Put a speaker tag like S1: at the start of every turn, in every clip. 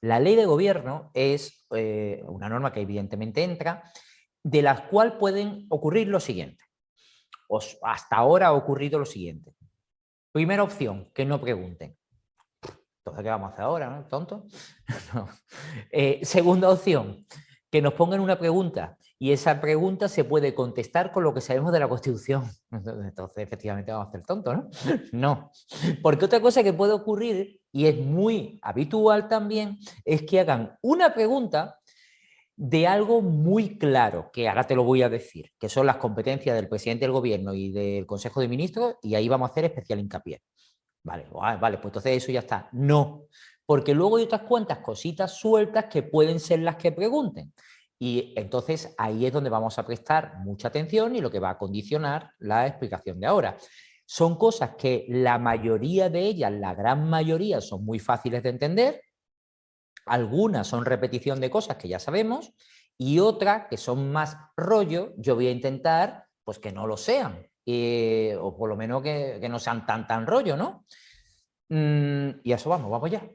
S1: La ley de gobierno es una norma que evidentemente entra, de la cual pueden ocurrir lo siguiente. Hasta ahora ha ocurrido lo siguiente. Primera opción, que no pregunten. Entonces, ¿qué vamos a hacer ahora, no? ¿Tonto? No. Segunda opción, que nos pongan una pregunta y esa pregunta se puede contestar con lo que sabemos de la Constitución. Entonces, efectivamente, vamos a hacer tonto, ¿no? No. Porque otra cosa que puede ocurrir, y es muy habitual también, es que hagan una pregunta de algo muy claro, que ahora te lo voy a decir, que son las competencias del presidente del gobierno y del Consejo de Ministros, y ahí vamos a hacer especial hincapié. Vale, vale, pues entonces eso ya está. No, porque luego hay otras cuantas cositas sueltas que pueden ser las que pregunten. Y entonces ahí es donde vamos a prestar mucha atención y lo que va a condicionar la explicación de ahora. Son cosas que la mayoría de ellas, la gran mayoría, son muy fáciles de entender. Algunas son repetición de cosas que ya sabemos y otras que son más rollo, yo voy a intentar pues que no lo sean. O por lo menos que no sean tan rollo, ¿no? Y a eso vamos ya.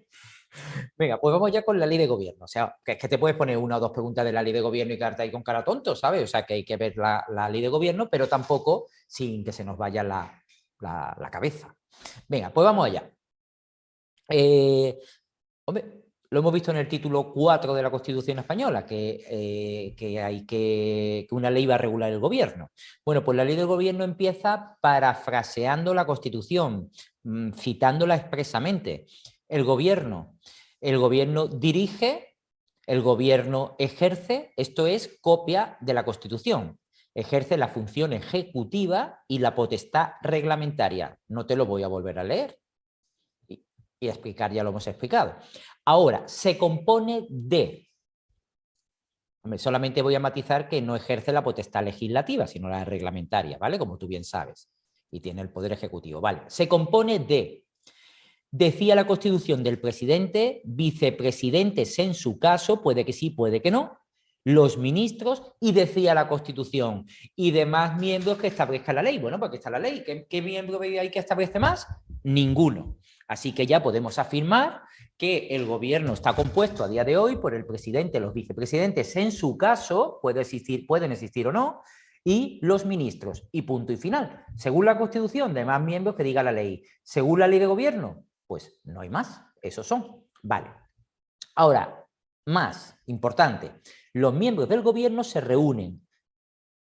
S1: Venga, pues vamos ya con la ley de gobierno. O sea, que es que te puedes poner una o dos preguntas de la ley de gobierno y quedarte ahí con cara tonto, ¿sabes? O sea, que hay que ver la ley de gobierno, pero tampoco sin que se nos vaya la cabeza. Venga, pues vamos allá. Hombre, lo hemos visto en el título 4 de la Constitución española, que una ley va a regular el gobierno. Bueno, pues la ley del gobierno empieza parafraseando la Constitución, citándola expresamente. El gobierno dirige, el gobierno ejerce, esto es copia de la Constitución. Ejerce la función ejecutiva y la potestad reglamentaria. No te lo voy a volver a leer y explicar, ya lo hemos explicado. Ahora, se compone de... Solamente voy a matizar que no ejerce la potestad legislativa, sino la reglamentaria, ¿vale? Como tú bien sabes. Y tiene el poder ejecutivo, ¿vale? Se compone de... Decía la Constitución del presidente, vicepresidentes en su caso, puede que sí, puede que no, los ministros, y decía la Constitución, y demás miembros que establezca la ley. Bueno, pues aquí está la ley. ¿Qué miembro hay que establece más? Ninguno. Así que ya podemos afirmar que el gobierno está compuesto a día de hoy por el presidente, los vicepresidentes, en su caso, pueden existir o no, y los ministros, y punto y final. Según la Constitución, de más miembros que diga la ley. Según la ley de gobierno, pues no hay más, esos son. Vale. Ahora, más importante, los miembros del gobierno se reúnen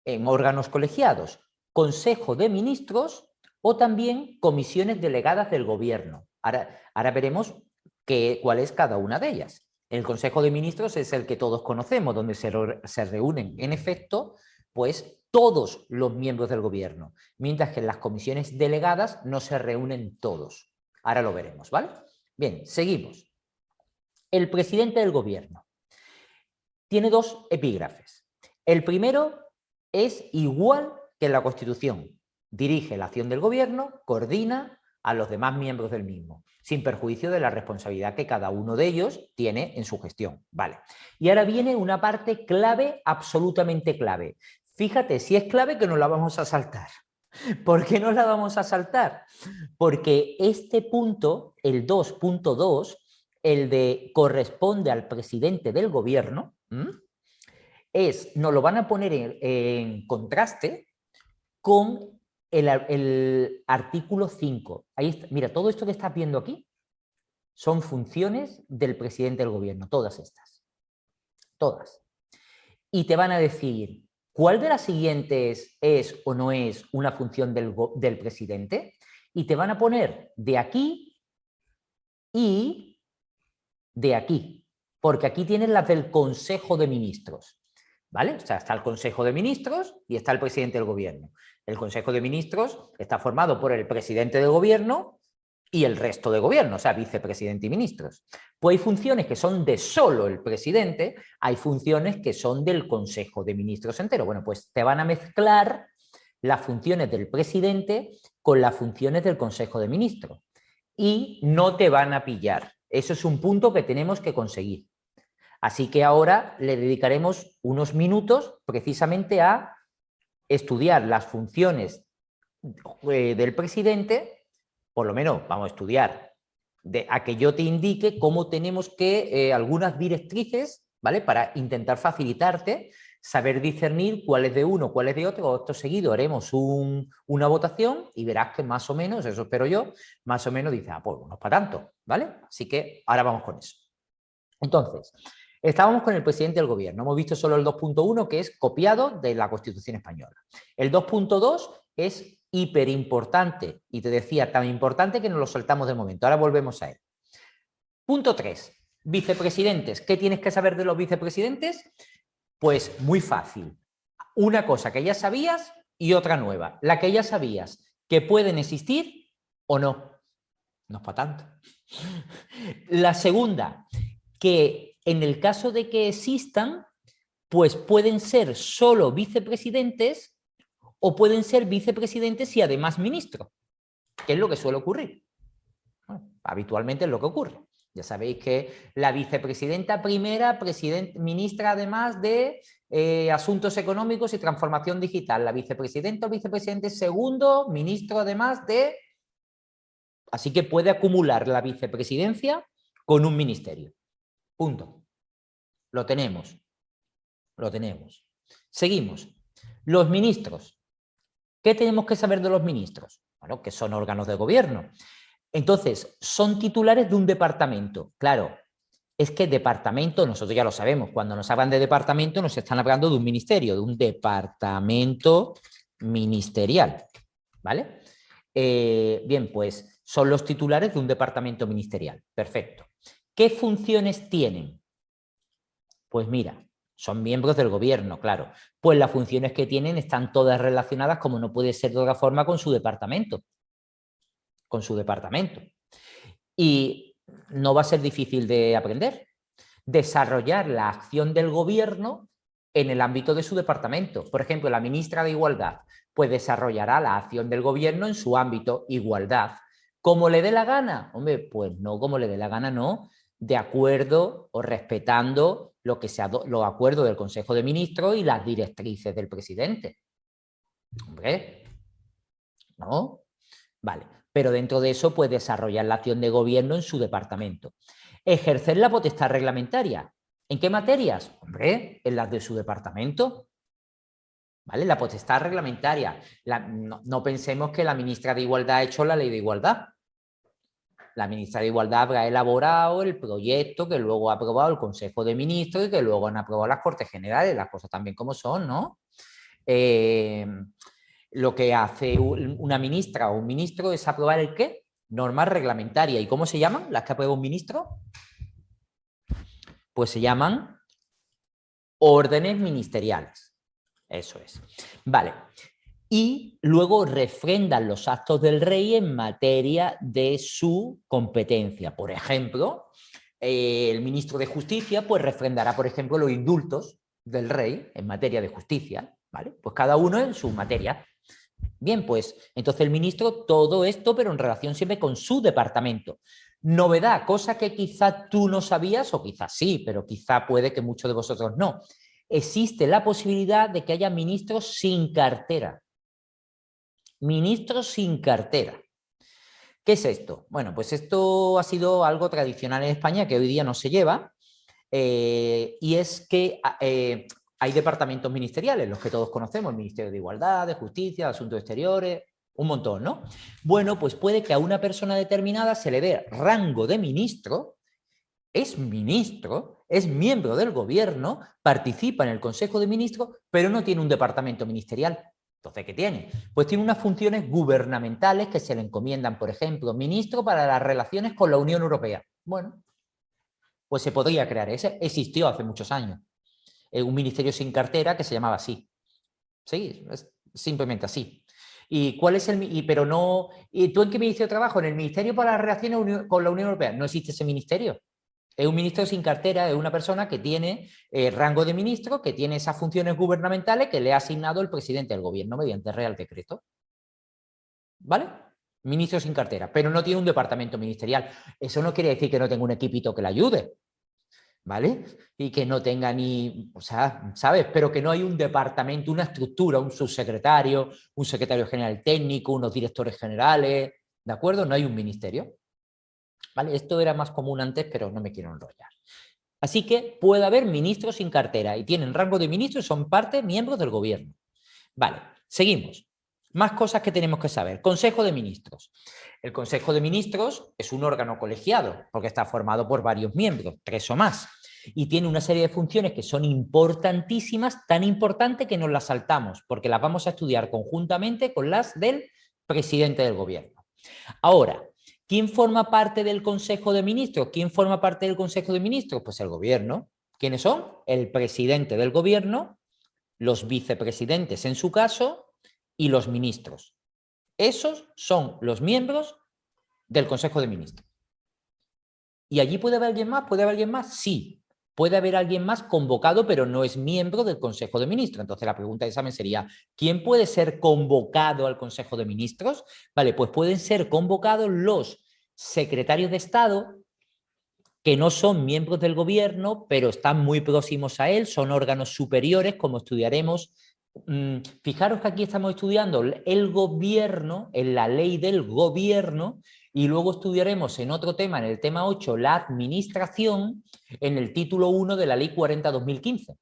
S1: en órganos colegiados, Consejo de Ministros o también comisiones delegadas del gobierno. Ahora veremos cuál es cada una de ellas. El Consejo de Ministros es el que todos conocemos, donde se reúnen, en efecto, pues todos los miembros del gobierno, mientras que en las comisiones delegadas no se reúnen todos. Ahora lo veremos, ¿vale? Bien, seguimos. El presidente del gobierno tiene dos epígrafes. El primero es igual que en la Constitución. Dirige la acción del gobierno, coordina a los demás miembros del mismo, sin perjuicio de la responsabilidad que cada uno de ellos tiene en su gestión. Vale. Y ahora viene una parte clave, absolutamente clave. Fíjate, si es clave que nos la vamos a saltar. ¿Por qué nos la vamos a saltar? Porque este punto, el 2.2, el de corresponde al presidente del gobierno, nos lo van a poner en contraste con el artículo 5. Ahí está. Mira, todo esto que estás viendo aquí son funciones del presidente del gobierno, todas estas. Todas. Y te van a decir, ¿cuál de las siguientes es o no es una función del presidente? Y te van a poner de aquí y de aquí, porque aquí tienes las del Consejo de Ministros, ¿vale? O sea, está el Consejo de Ministros y está el presidente del gobierno. El Consejo de Ministros está formado por el presidente del gobierno y el resto de gobierno, o sea, vicepresidente y ministros. Pues hay funciones que son de solo el presidente, hay funciones que son del Consejo de Ministros entero. Bueno, pues te van a mezclar las funciones del presidente con las funciones del Consejo de Ministros y no te van a pillar. Eso es un punto que tenemos que conseguir. Así que ahora le dedicaremos unos minutos precisamente a estudiar las funciones del presidente, por lo menos vamos a estudiar a que yo te indique cómo tenemos que, algunas directrices, ¿vale? Para intentar facilitarte, saber discernir cuál es de uno, cuál es de otro. Acto seguido haremos una votación y verás que más o menos, eso espero yo, más o menos dice, pues no es para tanto, ¿vale? Así que ahora vamos con eso. Entonces, estábamos con el presidente del gobierno. Hemos visto solo el 2.1, que es copiado de la Constitución española. El 2.2 es hiperimportante y te decía, tan importante que nos lo soltamos de momento. Ahora volvemos a él. Punto 3. Vicepresidentes. ¿Qué tienes que saber de los vicepresidentes? Pues muy fácil. Una cosa que ya sabías y otra nueva. La que ya sabías, que pueden existir o no. No es para tanto. La segunda, que en el caso de que existan, pues pueden ser solo vicepresidentes o pueden ser vicepresidentes y además ministros, que es lo que suele ocurrir. Bueno, habitualmente es lo que ocurre. Ya sabéis que la vicepresidenta primera, ministra además de Asuntos Económicos y Transformación Digital, la vicepresidenta o vicepresidente segundo, ministro además de... Así que puede acumular la vicepresidencia con un ministerio. Punto. Lo tenemos. Lo tenemos. Seguimos. Los ministros. ¿Qué tenemos que saber de los ministros? Bueno, que son órganos de gobierno. Entonces, son titulares de un departamento. Claro, es que departamento, nosotros ya lo sabemos, cuando nos hablan de departamento nos están hablando de un ministerio, de un departamento ministerial. ¿Vale? Bien, pues son los titulares de un departamento ministerial. Perfecto. ¿Qué funciones tienen? Pues mira, son miembros del gobierno, claro. Pues las funciones que tienen están todas relacionadas, como no puede ser de otra forma, con su departamento. Con su departamento. Y no va a ser difícil de aprender. Desarrollar la acción del gobierno en el ámbito de su departamento. Por ejemplo, la ministra de Igualdad, pues desarrollará la acción del gobierno en su ámbito igualdad. ¿Cómo le dé la gana? Hombre, pues no como le dé la gana, no. De acuerdo o respetando lo que sea los acuerdos del Consejo de Ministros y las directrices del presidente. Hombre, ¿no? Vale, pero dentro de eso puede desarrollar la acción de gobierno en su departamento. Ejercer la potestad reglamentaria. ¿En qué materias? Hombre, en las de su departamento. ¿Vale? La potestad reglamentaria. No pensemos que la ministra de Igualdad ha hecho la ley de igualdad. La ministra de Igualdad habrá elaborado el proyecto que luego ha aprobado el Consejo de Ministros y que luego han aprobado las Cortes Generales, las cosas también como son, ¿no? Lo que hace una ministra o un ministro es aprobar el ¿qué? Normas reglamentarias. ¿Y cómo se llaman las que aprueba un ministro? Pues se llaman órdenes ministeriales. Eso es. Vale. Y luego refrendan los actos del rey en materia de su competencia. Por ejemplo, el ministro de Justicia pues refrendará, por ejemplo, los indultos del rey en materia de justicia. ¿Vale? Pues cada uno en su materia. Bien, pues entonces el ministro todo esto, pero en relación siempre con su departamento. Novedad, cosa que quizá tú no sabías o quizás sí, pero quizá puede que muchos de vosotros no. Existe la posibilidad de que haya ministros sin cartera. Ministros sin cartera. ¿Qué es esto? Bueno, pues esto ha sido algo tradicional en España que hoy día no se lleva y es que hay departamentos ministeriales, los que todos conocemos, el Ministerio de Igualdad, de Justicia, de Asuntos Exteriores, un montón, ¿no? Bueno, pues puede que a una persona determinada se le dé rango de ministro, es ministro, es miembro del gobierno, participa en el Consejo de Ministros, pero no tiene un departamento ministerial. Entonces, ¿qué tiene? Pues tiene unas funciones gubernamentales que se le encomiendan, por ejemplo, ministro para las relaciones con la Unión Europea. Bueno, pues se podría crear. Ese existió hace muchos años. Un ministerio sin cartera que se llamaba así. Sí, es simplemente así. ¿Y cuál es el pero no? ¿Y tú en qué ministerio trabajas? En el Ministerio para las Relaciones con la Unión Europea. No existe ese ministerio. Es un ministro sin cartera, es una persona que tiene rango de ministro, que tiene esas funciones gubernamentales que le ha asignado el presidente del gobierno mediante Real Decreto. ¿Vale? Ministro sin cartera, pero no tiene un departamento ministerial. Eso no quiere decir que no tenga un equipito que le ayude. ¿Vale? Y que no tenga ni, o sea, ¿sabes? Pero que no hay un departamento, una estructura, un subsecretario, un secretario general técnico, unos directores generales, ¿de acuerdo? No hay un ministerio. ¿Vale? Esto era más común antes, pero no me quiero enrollar. Así que puede haber ministros sin cartera y tienen rango de ministro y son miembros del gobierno. Vale, seguimos. Más cosas que tenemos que saber. Consejo de Ministros. El Consejo de Ministros es un órgano colegiado porque está formado por varios miembros, 3 o más, y tiene una serie de funciones que son importantísimas, tan importantes que nos las saltamos porque las vamos a estudiar conjuntamente con las del presidente del gobierno. Ahora, ¿quién forma parte del Consejo de Ministros? ¿Quién forma parte del Consejo de Ministros? Pues el gobierno. ¿Quiénes son? El presidente del gobierno, los vicepresidentes en su caso y los ministros. Esos son los miembros del Consejo de Ministros. ¿Y allí puede haber alguien más? ¿Puede haber alguien más? Sí. Puede haber alguien más convocado, pero no es miembro del Consejo de Ministros. Entonces la pregunta de examen sería, ¿quién puede ser convocado al Consejo de Ministros? Vale, pues pueden ser convocados los secretarios de Estado, que no son miembros del gobierno, pero están muy próximos a él, son órganos superiores, como estudiaremos. Fijaros que aquí estamos estudiando el gobierno, en la ley del gobierno, y luego estudiaremos en otro tema, en el tema 8, la administración, en el título 1 de la ley 40/2015.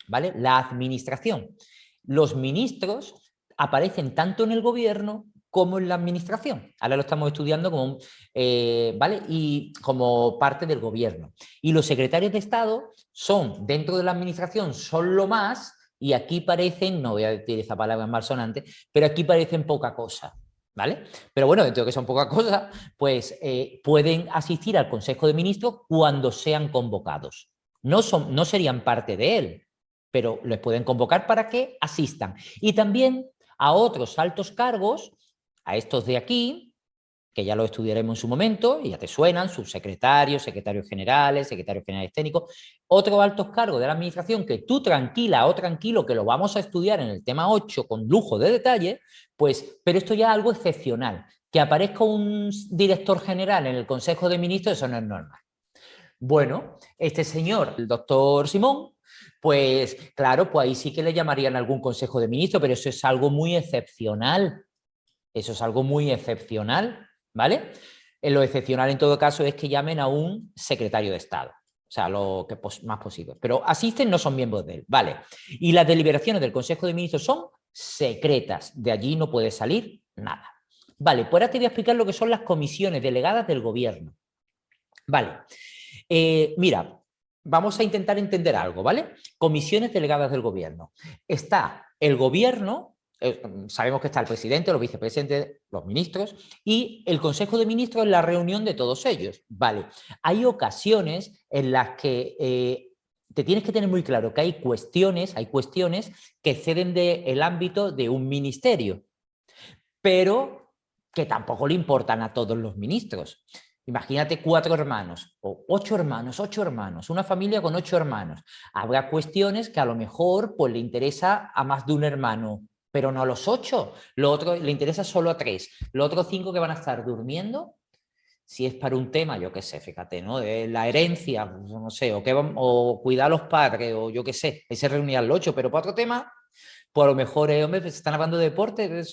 S1: ¿Vale? La administración. Los ministros aparecen tanto en el gobierno como en la administración. Ahora lo estamos estudiando como, ¿vale? Y como parte del gobierno. Y los secretarios de Estado son, dentro de la administración, son lo más, y aquí parecen, no voy a decir esa palabra malsonante, pero aquí parecen poca cosa. ¿Vale? Pero bueno, dentro de que son poca cosa, pues pueden asistir al Consejo de Ministros cuando sean convocados. No serían parte de él, pero les pueden convocar para que asistan. Y también a otros altos cargos, a estos de aquí, que ya lo estudiaremos en su momento, y ya te suenan, subsecretarios, secretarios generales técnicos, otros altos cargos de la administración que tú tranquila o tranquilo, que lo vamos a estudiar en el tema 8 con lujo de detalle, pues, pero esto ya es algo excepcional. Que aparezca un director general en el Consejo de Ministros, eso no es normal. Bueno, este señor, el doctor Simón, pues claro, pues ahí sí que le llamarían a algún Consejo de Ministros, pero eso es algo muy excepcional. Eso es algo muy excepcional, ¿vale? Lo excepcional en todo caso es que llamen a un secretario de Estado. O sea, lo que más posible. Pero asisten, no son miembros de él, ¿vale? Y las deliberaciones del Consejo de Ministros son secretas. De allí no puede salir nada. Vale, pues ahora te voy a explicar lo que son las comisiones delegadas del gobierno. Vale. Mira, vamos a intentar entender algo, ¿vale? Comisiones delegadas del gobierno. Está el gobierno, sabemos que está el presidente, los vicepresidentes, los ministros, y el Consejo de Ministros es la reunión de todos ellos, ¿vale? Hay ocasiones en las que te tienes que tener muy claro que hay cuestiones que exceden del ámbito de un ministerio, pero que tampoco le importan a todos los ministros. Imagínate 4 hermanos o 8 hermanos, una familia con 8 hermanos. Habrá cuestiones que a lo mejor pues, le interesa a más de un hermano, pero no a los 8. Lo otro le interesa solo a 3. Los otros 5 que van a estar durmiendo, si es para un tema, yo qué sé, fíjate, ¿no? De la herencia, no sé, o cuidar a los padres, o yo qué sé, ahí se reunían los 8, pero para otro tema, pues a lo mejor, hombre, se están hablando de deporte,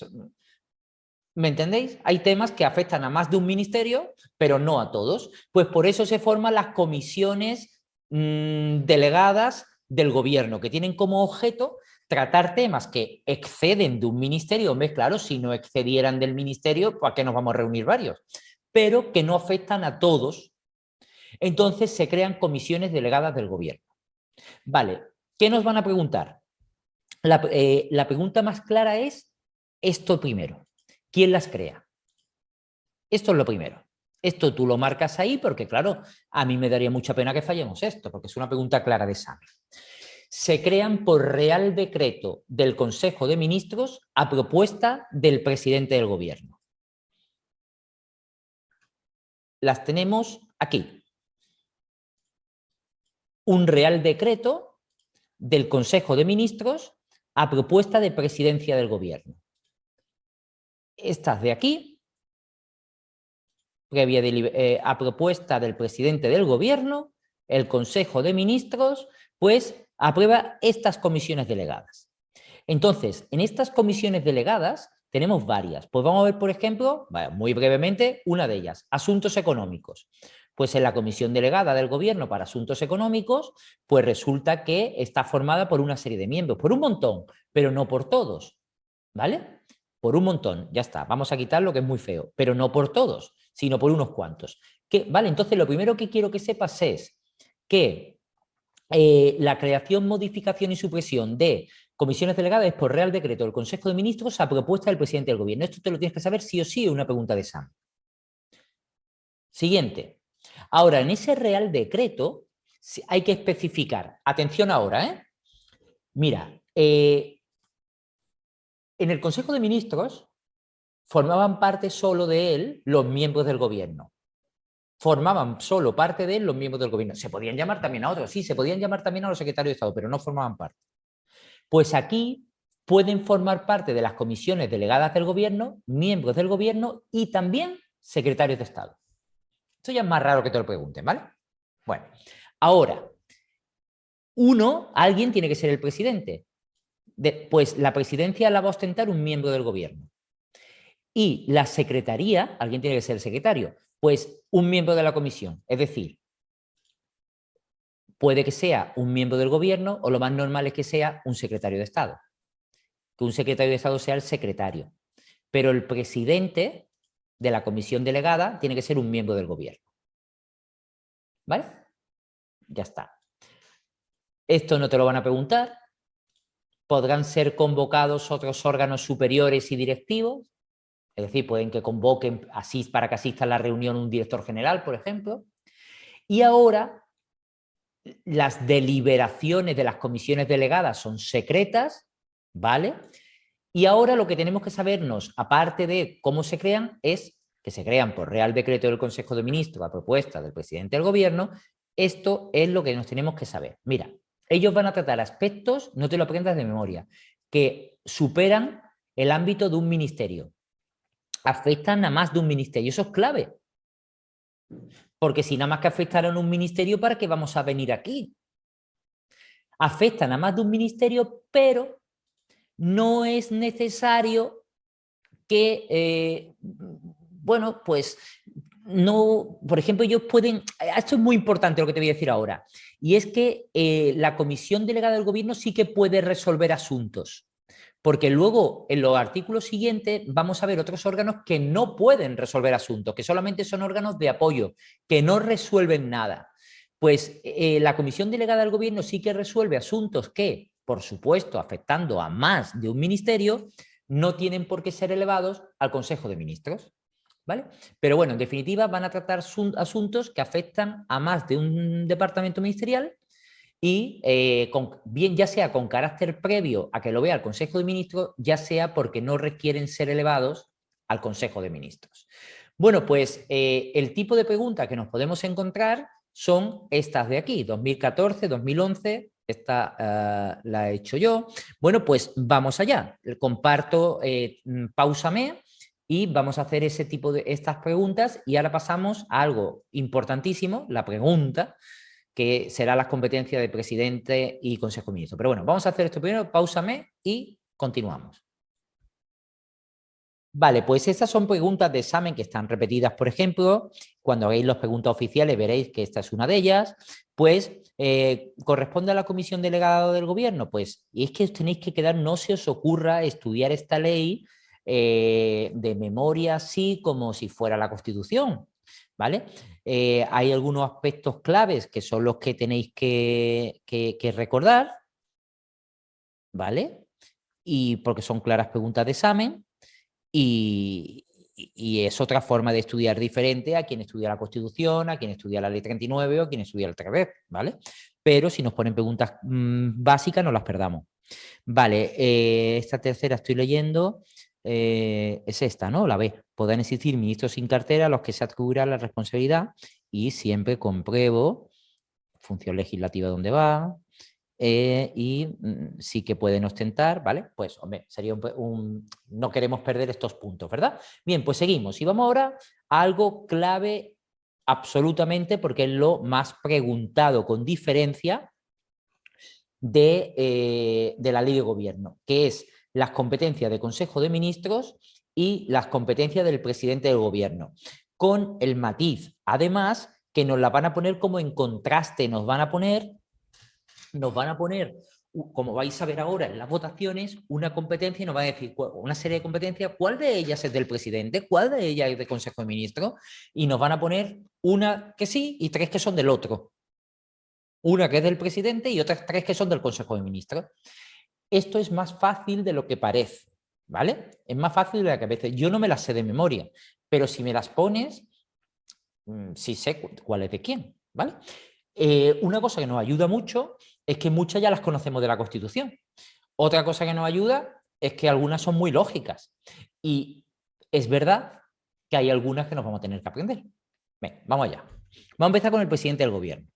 S1: ¿me entendéis? Hay temas que afectan a más de un ministerio, pero no a todos. Pues por eso se forman las comisiones delegadas del gobierno, que tienen como objeto tratar temas que exceden de un ministerio. Hombre, claro, si no excedieran del ministerio, ¿para qué nos vamos a reunir varios? Pero que no afectan a todos. Entonces se crean comisiones delegadas del gobierno. Vale, ¿qué nos van a preguntar? La pregunta más clara es esto primero. ¿Quién las crea? Esto es lo primero. Esto tú lo marcas ahí porque, claro, a mí me daría mucha pena que fallemos esto, porque es una pregunta clara de examen. Se crean por Real Decreto del Consejo de Ministros a propuesta del presidente del gobierno. Las tenemos aquí. Un Real Decreto del Consejo de Ministros a propuesta de presidencia del gobierno. Estas de aquí, a propuesta del presidente del gobierno, el Consejo de Ministros, pues aprueba estas comisiones delegadas. Entonces, en estas comisiones delegadas Tenemos varias. Pues vamos a ver, por ejemplo, muy brevemente, una de ellas, asuntos económicos. Pues en la comisión delegada del Gobierno para Asuntos Económicos, pues resulta que está formada por una serie de miembros, por un montón, pero no por todos, ¿vale? Por un montón, ya está. Vamos a quitar lo que es muy feo, pero no por todos, sino por unos cuantos. ¿Vale? Entonces, lo primero que quiero que sepas es que la creación, modificación y supresión de comisiones delegadas es por Real Decreto del Consejo de Ministros a propuesta del presidente del Gobierno. Esto te lo tienes que saber sí o sí, es una pregunta de examen. Siguiente. Ahora, en ese Real Decreto hay que especificar, atención ahora, mira, en el Consejo de Ministros formaban parte solo de él los miembros del Gobierno. Formaban solo parte de él los miembros del Gobierno. Se podían llamar también a otros, sí, se podían llamar también a los secretarios de Estado, pero no formaban parte. Pues aquí pueden formar parte de las comisiones delegadas del Gobierno, miembros del Gobierno y también secretarios de Estado. Esto ya es más raro que te lo pregunten, ¿vale? Bueno, ahora, alguien tiene que ser el presidente. Pues la presidencia la va a ostentar un miembro del Gobierno. Y la secretaría, alguien tiene que ser el secretario, pues un miembro de la comisión. Es decir, puede que sea un miembro del Gobierno o lo más normal es que sea un secretario de Estado. Que un secretario de Estado sea el secretario. Pero el presidente de la comisión delegada tiene que ser un miembro del Gobierno. ¿Vale? Ya está. Esto no te lo van a preguntar. Podrán ser convocados otros órganos superiores y directivos. Es decir, pueden que convoquen para que asista a la reunión un director general, por ejemplo. Y ahora las deliberaciones de las comisiones delegadas son secretas, ¿vale? Y ahora lo que tenemos que sabernos, aparte de cómo se crean, es que se crean por Real Decreto del Consejo de Ministros a propuesta del presidente del Gobierno. Esto es lo que nos tenemos que saber. Mira, ellos van a tratar aspectos, no te lo aprendas de memoria, que superan el ámbito de un ministerio. Afectan a más de un ministerio. Eso es clave. Porque si nada más que afectaran a un ministerio, ¿para qué vamos a venir aquí? Afectan a más de un ministerio, pero no es necesario que, bueno, pues no, por ejemplo, ellos pueden, esto es muy importante lo que te voy a decir ahora, y es que la comisión delegada del Gobierno sí que puede resolver asuntos, porque luego en los artículos siguientes vamos a ver otros órganos que no pueden resolver asuntos, que solamente son órganos de apoyo, que no resuelven nada. Pues la comisión delegada del Gobierno sí que resuelve asuntos que, por supuesto, afectando a más de un ministerio, no tienen por qué ser elevados al Consejo de Ministros, ¿vale? Pero bueno, en definitiva van a tratar asuntos que afectan a más de un departamento ministerial y bien ya sea con carácter previo a que lo vea el Consejo de Ministros, ya sea porque no requieren ser elevados al Consejo de Ministros. Bueno, pues el tipo de preguntas que nos podemos encontrar son estas de aquí, 2014, 2011, esta la he hecho yo. Bueno, pues vamos allá. Comparto, páusame y vamos a hacer ese tipo de estas preguntas y ahora pasamos a algo importantísimo, la pregunta, que será las competencias de presidente y consejo de ministros. Pero bueno, vamos a hacer esto primero, páusame y continuamos. Vale, pues estas son preguntas de examen que están repetidas, por ejemplo, cuando hagáis las preguntas oficiales veréis que esta es una de ellas, pues ¿corresponde a la comisión delegada del gobierno? Pues, y es que os tenéis que quedar, no se os ocurra estudiar esta ley de memoria así como si fuera la Constitución, ¿vale? Hay algunos aspectos claves que son los que tenéis que recordar, ¿vale? Y porque son claras preguntas de examen. Y es otra forma de estudiar diferente a quien estudia la Constitución, a quien estudia la Ley 39 o a quien estudia el 3B, ¿vale? Pero si nos ponen preguntas básicas, no las perdamos. Vale, esta tercera estoy leyendo, es esta, ¿no? La B. Podrán existir ministros sin cartera a los que se atribuirá la responsabilidad y siempre compruebo función legislativa dónde va, y sí que pueden ostentar, ¿vale? Pues, hombre, sería no queremos perder estos puntos, ¿verdad? Bien, pues seguimos y vamos ahora a algo clave absolutamente porque es lo más preguntado con diferencia de la ley de gobierno, que es las competencias del Consejo de Ministros y las competencias del presidente del gobierno, con el matiz, además, que nos la van a poner como en contraste, nos van a poner, como vais a ver ahora en las votaciones, una competencia y nos va a decir una serie de competencias, cuál de ellas es del presidente, cuál de ellas es del Consejo de Ministros, y nos van a poner una que sí y 3 que son del otro. Una que es del presidente y otras 3 que son del Consejo de Ministros. Esto es más fácil de lo que parece, ¿vale? Es más fácil de lo que a veces. Yo no me las sé de memoria, pero si me las pones, sí sé cuál es de quién, ¿vale? Una cosa que nos ayuda mucho es que muchas ya las conocemos de la Constitución. Otra cosa que nos ayuda es que algunas son muy lógicas. Y es verdad que hay algunas que nos vamos a tener que aprender. Venga, vamos allá. Vamos a empezar con el presidente del gobierno.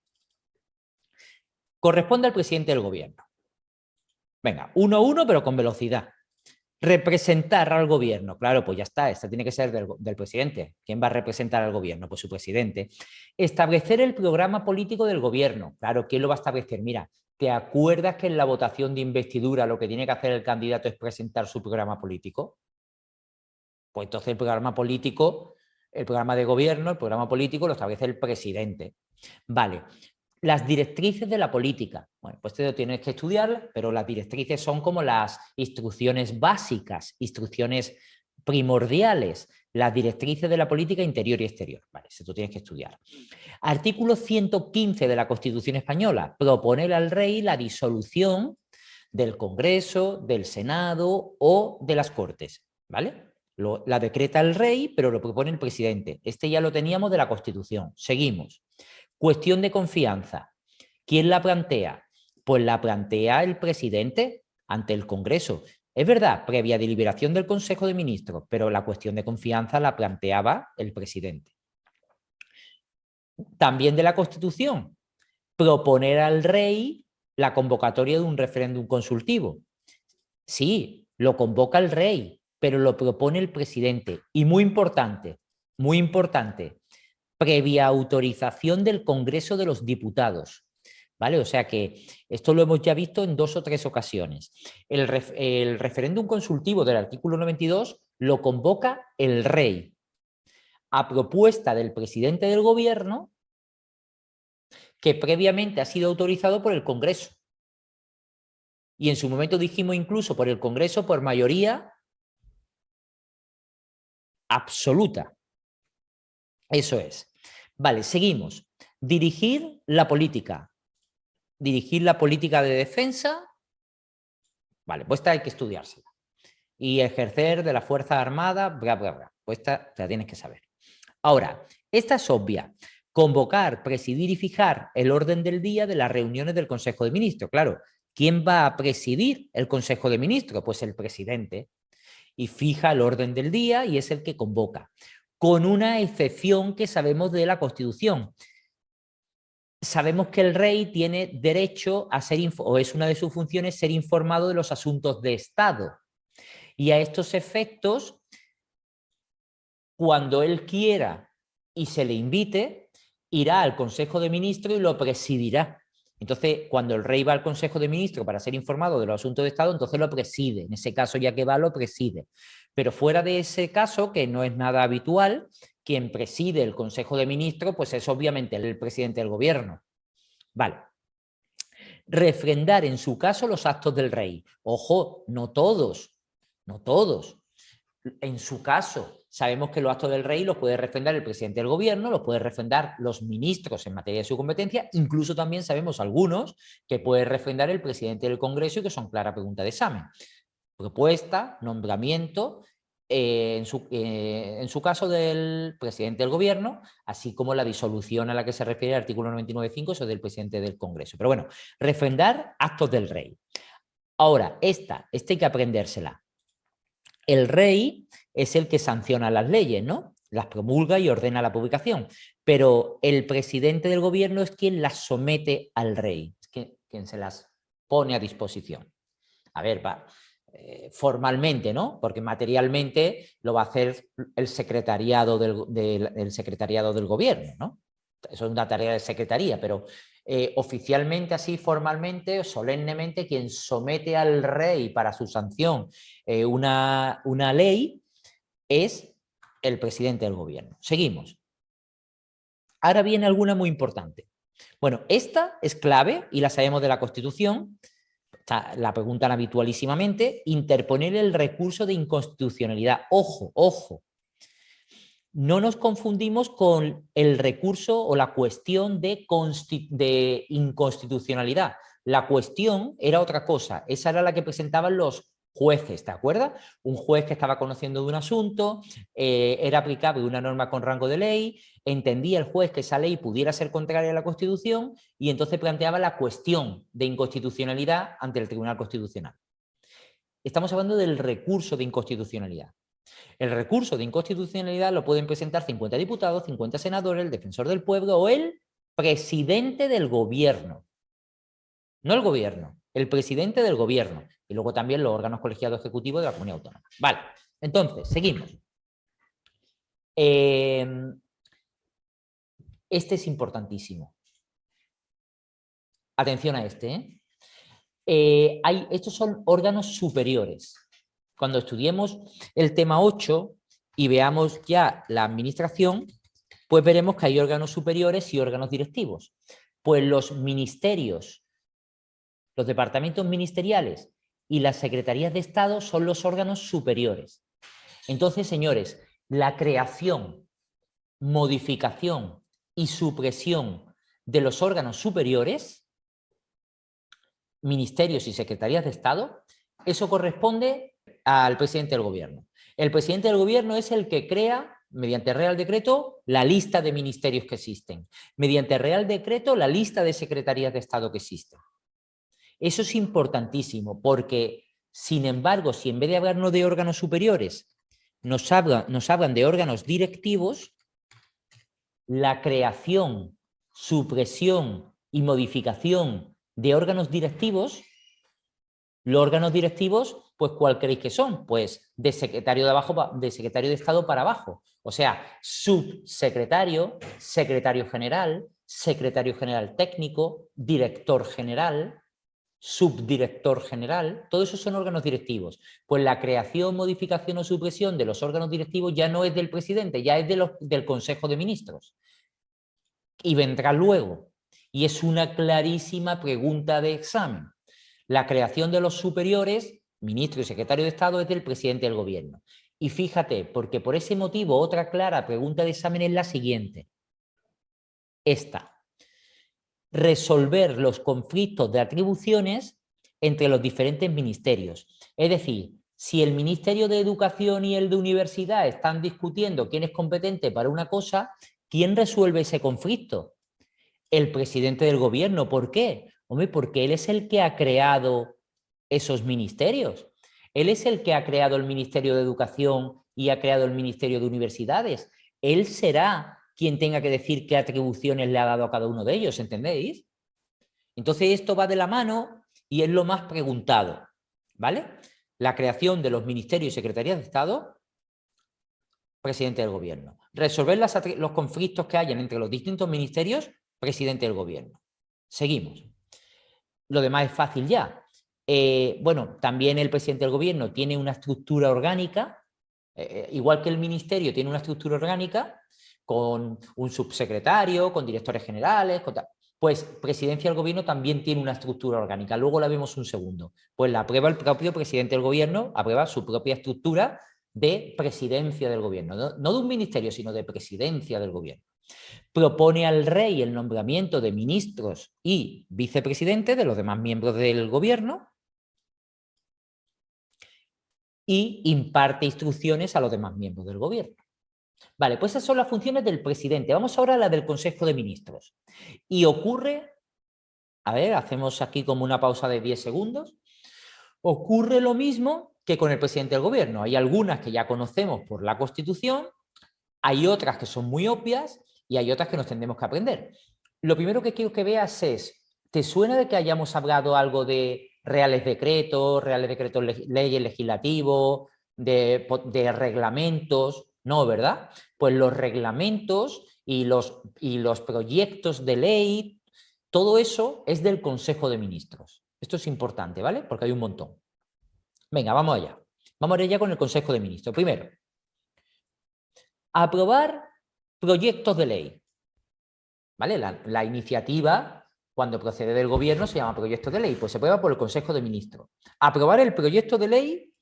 S1: Corresponde al presidente del gobierno. Venga, 1 a 1, pero con velocidad. Representar al gobierno. Claro, pues ya está, esta tiene que ser del presidente. ¿Quién va a representar al gobierno? Pues su presidente. Establecer el programa político del gobierno. Claro, ¿quién lo va a establecer? Mira, ¿te acuerdas que en la votación de investidura lo que tiene que hacer el candidato es presentar su programa político? Pues entonces el programa político, el programa de gobierno, el programa político lo establece el presidente. Vale. Las directrices de la política. Bueno, pues esto tienes que estudiar, pero las directrices son como las instrucciones básicas, instrucciones primordiales, las directrices de la política interior y exterior. Vale, esto tienes que estudiar. Artículo 115 de la Constitución Española, proponer al rey la disolución del Congreso, del Senado o de las Cortes, ¿vale? La decreta el rey, pero lo propone el presidente. Este ya lo teníamos de la Constitución. Seguimos. Cuestión de confianza. ¿Quién la plantea? Pues la plantea el presidente ante el Congreso. Es verdad, previa deliberación del Consejo de Ministros, pero la cuestión de confianza la planteaba el presidente. También de la Constitución, proponer al rey la convocatoria de un referéndum consultivo. Sí, lo convoca el rey, pero lo propone el presidente. Y muy importante, previa autorización del Congreso de los Diputados. ¿Vale? O sea que esto lo hemos ya visto en 2 o 3 ocasiones. El referéndum consultivo del artículo 92 lo convoca el rey a propuesta del presidente del gobierno que previamente ha sido autorizado por el Congreso. Y en su momento dijimos incluso por el Congreso por mayoría absoluta. Eso es. Vale, seguimos. Dirigir la política. Dirigir la política de defensa. Vale, pues esta hay que estudiársela. Y ejercer de la Fuerza Armada, bla, bla, bla. Pues esta te la tienes que saber. Ahora, esta es obvia. Convocar, presidir y fijar el orden del día de las reuniones del Consejo de Ministros. Claro, ¿quién va a presidir el Consejo de Ministros? Pues el presidente. Y fija el orden del día y es el que convoca. Con una excepción que sabemos de la Constitución. Sabemos que el rey tiene derecho a ser, o es una de sus funciones, ser informado de los asuntos de Estado. Y a estos efectos, cuando él quiera y se le invite, irá al Consejo de Ministros y lo presidirá. Entonces, cuando el rey va al Consejo de Ministros para ser informado de los asuntos de Estado, entonces lo preside. En ese caso, ya que va, lo preside. Pero fuera de ese caso, que no es nada habitual, quien preside el Consejo de Ministros, pues es obviamente el presidente del gobierno. Vale. Refrendar en su caso los actos del rey. Ojo, no todos, no todos. En su caso, sabemos que los actos del rey los puede refrendar el presidente del gobierno, los puede refrendar los ministros en materia de su competencia, incluso también sabemos algunos que puede refrendar el presidente del Congreso y que son clara pregunta de examen. Propuesta, nombramiento, en su caso del presidente del gobierno, así como la disolución a la que se refiere el artículo 99.5, eso del presidente del Congreso. Pero bueno, refrendar actos del rey. Ahora, esta hay que aprendérsela. El rey es el que sanciona las leyes, ¿no? Las promulga y ordena la publicación. Pero el presidente del gobierno es quien las somete al rey, es quien se las pone a disposición. A ver, formalmente, ¿no? Porque materialmente lo va a hacer el secretariado del gobierno, ¿no? eso es una tarea de secretaría, pero oficialmente, así formalmente o solemnemente, quien somete al rey para su sanción una ley es el presidente del gobierno. Seguimos. Ahora viene alguna muy importante. Bueno, esta es clave y la sabemos de la Constitución. La preguntan habitualísimamente. Interponer el recurso de inconstitucionalidad. Ojo, ojo. No nos confundimos con el recurso o la cuestión de inconstitucionalidad. La cuestión era otra cosa. Esa era la que presentaban los jueces, ¿te acuerdas? Un juez que estaba conociendo de un asunto, era aplicable una norma con rango de ley, entendía el juez que esa ley pudiera ser contraria a la Constitución y entonces planteaba la cuestión de inconstitucionalidad ante el Tribunal Constitucional. Estamos hablando del recurso de inconstitucionalidad. El recurso de inconstitucionalidad lo pueden presentar 50 diputados, 50 senadores, el defensor del pueblo o el presidente del gobierno. No el gobierno, el presidente del gobierno. Y luego también los órganos colegiados ejecutivos de la comunidad autónoma. Vale, entonces, seguimos. Este es importantísimo. Atención a este. Estos son órganos superiores. Cuando estudiemos el tema 8 y veamos ya la administración, pues veremos que hay órganos superiores y órganos directivos. Pues los ministerios, los departamentos ministeriales y las secretarías de Estado son los órganos superiores. Entonces, señores, la creación, modificación y supresión de los órganos superiores, ministerios y secretarías de Estado, eso corresponde al presidente del gobierno. El presidente del gobierno es el que crea, mediante Real Decreto, la lista de ministerios que existen. Mediante Real Decreto, la lista de secretarías de Estado que existen. Eso es importantísimo porque, sin embargo, si en vez de hablarnos de órganos superiores, nos hablan de órganos directivos, la creación, supresión y modificación de órganos directivos, los órganos directivos, pues ¿cuál creéis que son? Pues de secretario de abajo, de secretario de Estado para abajo. O sea, subsecretario, secretario general técnico, director general, subdirector general, todo eso son órganos directivos. Pues la creación, modificación o supresión de los órganos directivos ya no es del presidente, ya es del Consejo de Ministros. Y vendrá luego. Y es una clarísima pregunta de examen. La creación de los superiores, ministro y secretario de Estado, es del presidente del gobierno. Y fíjate, porque por ese motivo otra clara pregunta de examen es la siguiente. Esta. Resolver los conflictos de atribuciones entre los diferentes ministerios. Es decir, si el Ministerio de Educación y el de Universidad están discutiendo quién es competente para una cosa, ¿quién resuelve ese conflicto? El presidente del gobierno. ¿Por qué? Hombre, porque él es el que ha creado esos ministerios. Él es el que ha creado el Ministerio de Educación y ha creado el Ministerio de Universidades. Él será quien tenga que decir qué atribuciones le ha dado a cada uno de ellos, ¿entendéis? Entonces esto va de la mano y es lo más preguntado, ¿vale? La creación de los ministerios y secretarías de Estado, presidente del gobierno. Resolver los conflictos que hayan entre los distintos ministerios, presidente del gobierno. Seguimos. Lo demás es fácil ya. Bueno, también el presidente del gobierno tiene una estructura orgánica, igual que el ministerio tiene una estructura orgánica, con un subsecretario, con directores generales, pues presidencia del gobierno también tiene una estructura orgánica. Luego la vemos un segundo. Pues la aprueba el propio presidente del gobierno, aprueba su propia estructura de presidencia del gobierno. No de un ministerio, sino de presidencia del gobierno. Propone al rey el nombramiento de ministros y vicepresidentes de los demás miembros del gobierno y imparte instrucciones a los demás miembros del gobierno. Vale, pues esas son las funciones del presidente. Vamos ahora a la del Consejo de Ministros. Y ocurre, a ver, hacemos aquí como una pausa de 10 segundos. Ocurre lo mismo que con el presidente del gobierno. Hay algunas que ya conocemos por la Constitución, hay otras que son muy obvias y hay otras que nos tendremos que aprender. Lo primero que quiero que veas es, ¿te suena de que hayamos hablado algo de reales decretos leyes legislativos, de reglamentos? No, ¿verdad? Pues los reglamentos y los proyectos de ley, todo eso es del Consejo de Ministros. Esto es importante, ¿vale? Porque hay un montón. Venga, vamos allá. Vamos allá con el Consejo de Ministros. Primero, aprobar proyectos de ley. ¿Vale? La iniciativa, cuando procede del gobierno, se llama proyecto de ley, pues se aprueba por el Consejo de Ministros. Aprobar el proyecto de ley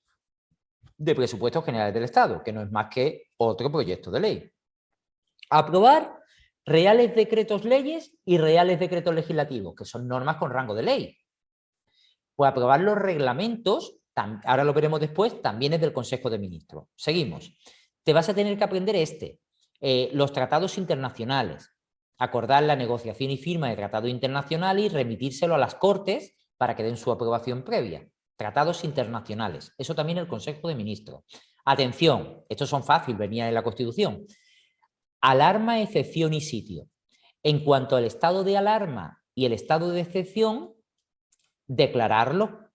S1: de presupuestos generales del Estado, que no es más que otro proyecto de ley. Aprobar reales decretos leyes y reales decretos legislativos, que son normas con rango de ley. Pues aprobar los reglamentos, ahora lo veremos después, también es del Consejo de Ministros. Seguimos. Te vas a tener que aprender los tratados internacionales, acordar la negociación y firma de tratado internacional y remitírselo a las Cortes para que den su aprobación previa. Tratados internacionales, eso también el Consejo de Ministros. Atención, estos son fáciles, venía en la Constitución. Alarma, excepción y sitio. En cuanto al estado de alarma y el estado de excepción, declararlo.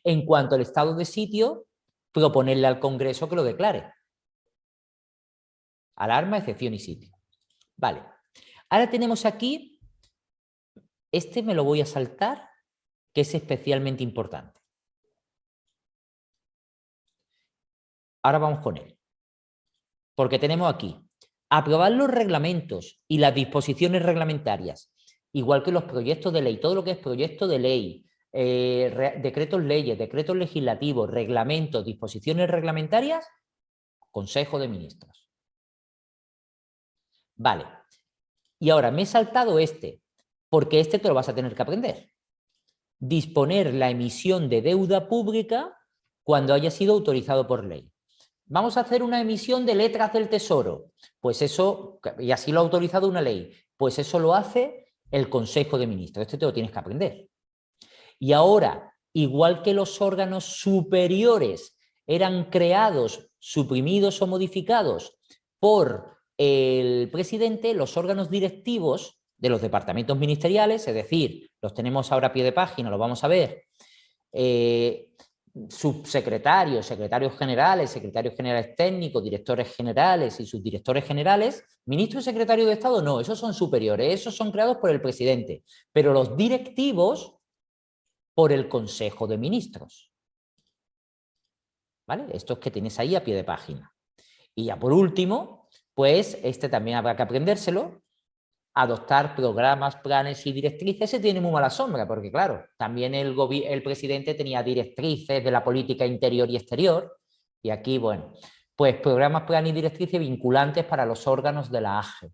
S1: En cuanto al estado de sitio, proponerle al Congreso que lo declare. Alarma, excepción y sitio. Vale. Ahora tenemos aquí, este me lo voy a saltar, que es especialmente importante. Ahora vamos con él. Porque tenemos aquí, aprobar los reglamentos y las disposiciones reglamentarias, igual que los proyectos de ley, todo lo que es proyecto de ley, decretos leyes, decretos legislativos, reglamentos, disposiciones reglamentarias, Consejo de Ministros. Vale. Y ahora me he saltado porque este te lo vas a tener que aprender. Disponer la emisión de deuda pública cuando haya sido autorizado por ley. Vamos a hacer una emisión de letras del Tesoro. Pues eso, y así lo ha autorizado una ley, pues eso lo hace el Consejo de Ministros. Este te lo tienes que aprender. Y ahora, igual que los órganos superiores eran creados, suprimidos o modificados por el presidente, los órganos directivos de los departamentos ministeriales, es decir, los tenemos ahora a pie de página, lo vamos a ver, subsecretarios, secretarios generales técnicos, directores generales y subdirectores generales, ministro y secretario de Estado no, esos son superiores, esos son creados por el presidente, pero los directivos por el Consejo de Ministros. ¿Vale? Estos que tenéis ahí a pie de página. Y ya por último, pues este también habrá que aprendérselo, adoptar programas, planes y directrices. Se tiene muy mala sombra, porque claro, también el presidente tenía directrices de la política interior y exterior, y aquí, bueno, pues programas, planes y directrices vinculantes para los órganos de la AGE.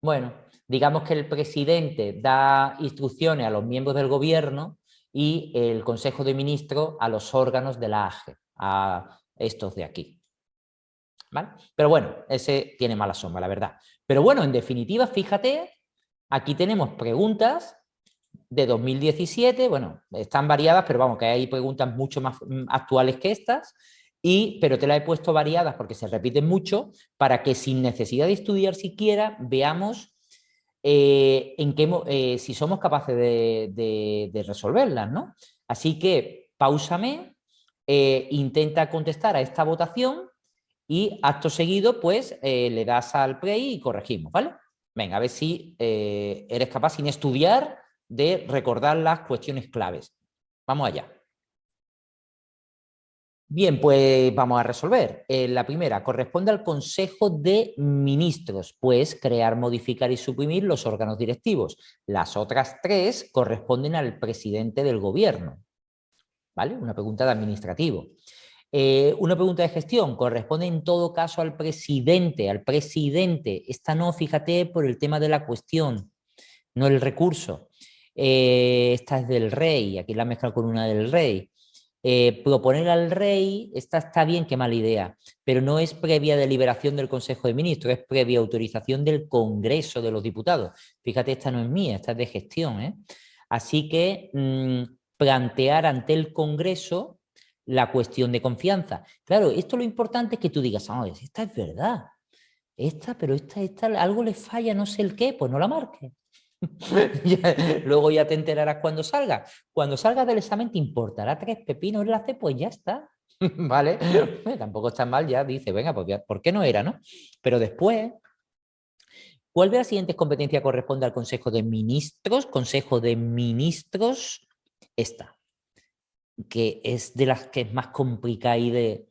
S1: Bueno, digamos que el presidente da instrucciones a los miembros del gobierno y el Consejo de Ministros a los órganos de la AGE, a estos de aquí. ¿Vale? Pero bueno, ese tiene mala sombra, la verdad. Pero bueno, en definitiva, fíjate, aquí tenemos preguntas de 2017, bueno, están variadas, pero vamos, que hay preguntas mucho más actuales que estas, pero te las he puesto variadas porque se repiten mucho, para que sin necesidad de estudiar siquiera, veamos si somos capaces de resolverlas, ¿no? Así que, páusame, intenta contestar a esta votación y acto seguido, pues, le das al play y corregimos, ¿vale? Venga, a ver si eres capaz, sin estudiar, de recordar las cuestiones claves. Vamos allá. Bien, pues vamos a resolver. La primera, corresponde al Consejo de Ministros, pues crear, modificar y suprimir los órganos directivos. Las otras tres corresponden al presidente del gobierno. ¿Vale? Una pregunta de administrativo. Una pregunta de gestión, corresponde en todo caso al presidente, Esta no, fíjate, por el tema de la cuestión, no el recurso. Esta es del rey, aquí la mezcla con una del rey. Proponer al rey, esta está bien, qué mala idea, pero no es previa deliberación del Consejo de Ministros, es previa autorización del Congreso de los Diputados. Fíjate, esta no es mía, esta es de gestión, ¿eh? Así que plantear ante el Congreso la cuestión de confianza. Claro, esto lo importante es que tú digas, ah, esta es verdad, pero esta algo le falla, no sé el qué, pues no la marques. Luego ya te enterarás cuando salga. Cuando salga del examen te importará tres pepinos la C, pues ya está. ¿vale? Tampoco está mal, ya dice, venga, pues ¿por qué no era, no? Pero después, ¿cuál de las siguientes competencias corresponde al Consejo de Ministros? Consejo de Ministros, esta, que es de las que es más complicada y de...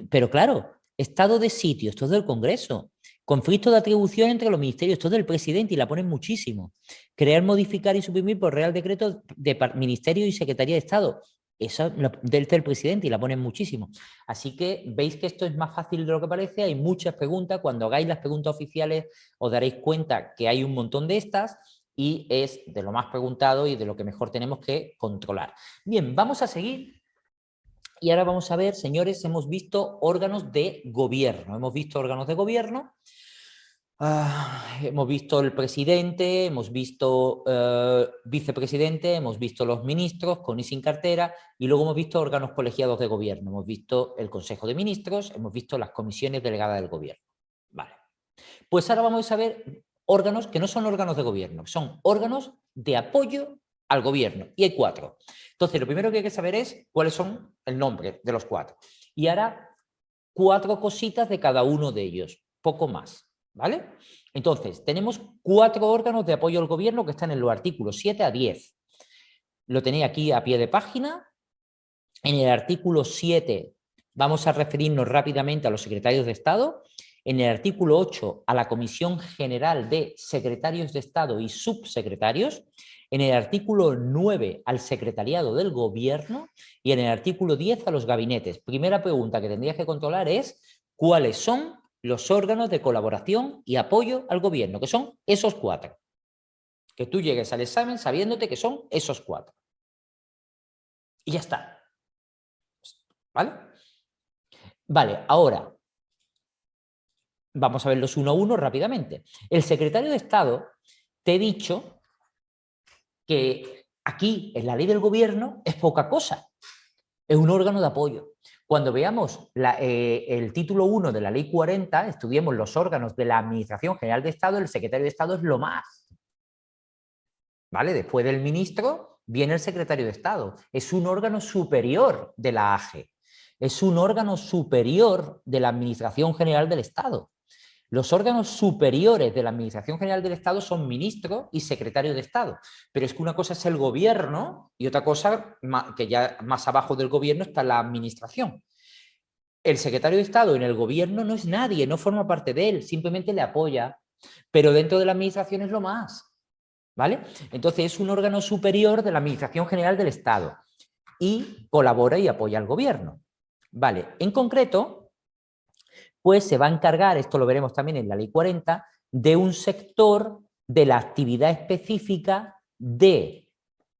S1: pero claro, estado de sitio, esto es del Congreso. Conflicto de atribución entre los ministerios, esto es del presidente y la ponen muchísimo. Crear, modificar y suprimir por Real Decreto de Ministerio y Secretaría de Estado. Eso del presidente y la ponen muchísimo. Así que veis que esto es más fácil de lo que parece. Hay muchas preguntas. Cuando hagáis las preguntas oficiales os daréis cuenta que hay un montón de estas y es de lo más preguntado y de lo que mejor tenemos que controlar. Bien, vamos a seguir. Y ahora vamos a ver, señores, hemos visto órganos de gobierno. Hemos visto órganos de gobierno. Hemos visto el presidente, hemos visto vicepresidente, hemos visto los ministros con y sin cartera y luego hemos visto órganos colegiados de gobierno. Hemos visto el Consejo de Ministros, hemos visto las comisiones delegadas del gobierno. Vale. Pues ahora vamos a ver órganos que no son órganos de gobierno, son órganos de apoyo al gobierno. Y hay 4. Entonces, lo primero que hay que saber es cuáles son el nombre de los 4. Y ahora 4 cositas de cada uno de ellos, poco más. ¿Vale? Entonces, tenemos 4 órganos de apoyo al gobierno que están en los artículos 7 a 10. Lo tenéis aquí a pie de página. En el artículo 7 vamos a referirnos rápidamente a los secretarios de Estado. En el artículo 8 a la Comisión General de Secretarios de Estado y Subsecretarios. En el artículo 9 al Secretariado del Gobierno. Y en el artículo 10 a los gabinetes. Primera pregunta que tendrías que controlar es ¿cuáles son los órganos de colaboración y apoyo al gobierno? Que son esos 4. Que tú llegues al examen sabiéndote que son esos 4. Y ya está. ¿Vale? Vale, ahora vamos a verlos uno a uno rápidamente. El secretario de Estado, te he dicho que aquí, en la ley del gobierno, es poca cosa. Es un órgano de apoyo. Cuando veamos el título 1 de la ley 40, estudiemos los órganos de la Administración General de Estado, el secretario de Estado es lo más. ¿Vale? Después del ministro viene el secretario de Estado. Es un órgano superior de la AGE. Es un órgano superior de la Administración General del Estado. Los órganos superiores de la Administración General del Estado son ministro y secretario de Estado. Pero es que una cosa es el gobierno y otra cosa, que ya más abajo del gobierno, está la administración. El secretario de Estado en el gobierno no es nadie, no forma parte de él, simplemente le apoya. Pero dentro de la administración es lo más. ¿Vale? Entonces es un órgano superior de la Administración General del Estado y colabora y apoya al gobierno. Vale, en concreto, pues se va a encargar, esto lo veremos también en la ley 40, de un sector de la actividad específica de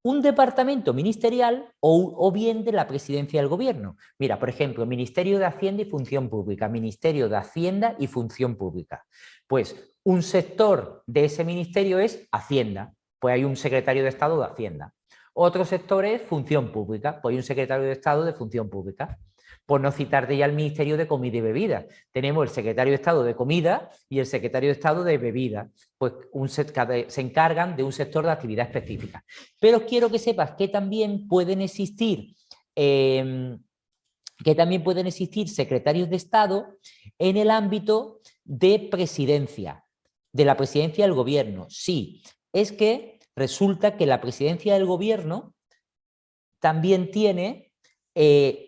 S1: un departamento ministerial o bien de la presidencia del gobierno. Mira, por ejemplo, Ministerio de Hacienda y Función Pública, Ministerio de Hacienda y Función Pública. Pues un sector de ese ministerio es Hacienda, pues hay un secretario de Estado de Hacienda. Otro sector es Función Pública, pues hay un secretario de Estado de Función Pública. Por no citarte ya el Ministerio de Comida y Bebida. Tenemos el secretario de Estado de Comida y el secretario de Estado de Bebida. Pues se encargan de un sector de actividad específica. Pero quiero que sepas que también pueden existir secretarios de Estado en el ámbito de presidencia, de la presidencia del gobierno. Sí, es que resulta que la presidencia del gobierno también tiene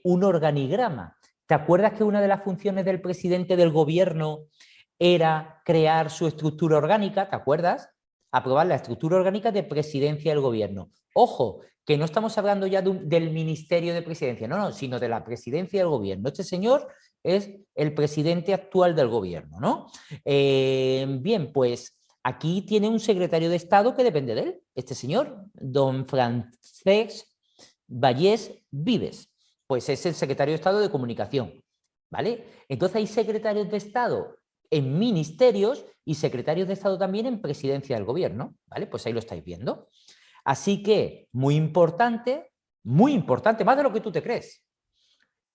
S1: un organigrama. ¿Te acuerdas que una de las funciones del presidente del gobierno era crear su estructura orgánica? ¿Te acuerdas? Aprobar la estructura orgánica de presidencia del gobierno. Ojo, que no estamos hablando ya del Ministerio de Presidencia, no, sino de la presidencia del gobierno. Este señor es el presidente actual del gobierno, ¿no? Bien, pues aquí tiene un secretario de Estado que depende de él, este señor, don Francesc Vallès Vives. Pues es el secretario de Estado de Comunicación, ¿vale? Entonces hay secretarios de Estado en ministerios y secretarios de Estado también en presidencia del gobierno, ¿vale? Pues ahí lo estáis viendo. Así que, muy importante, más de lo que tú te crees,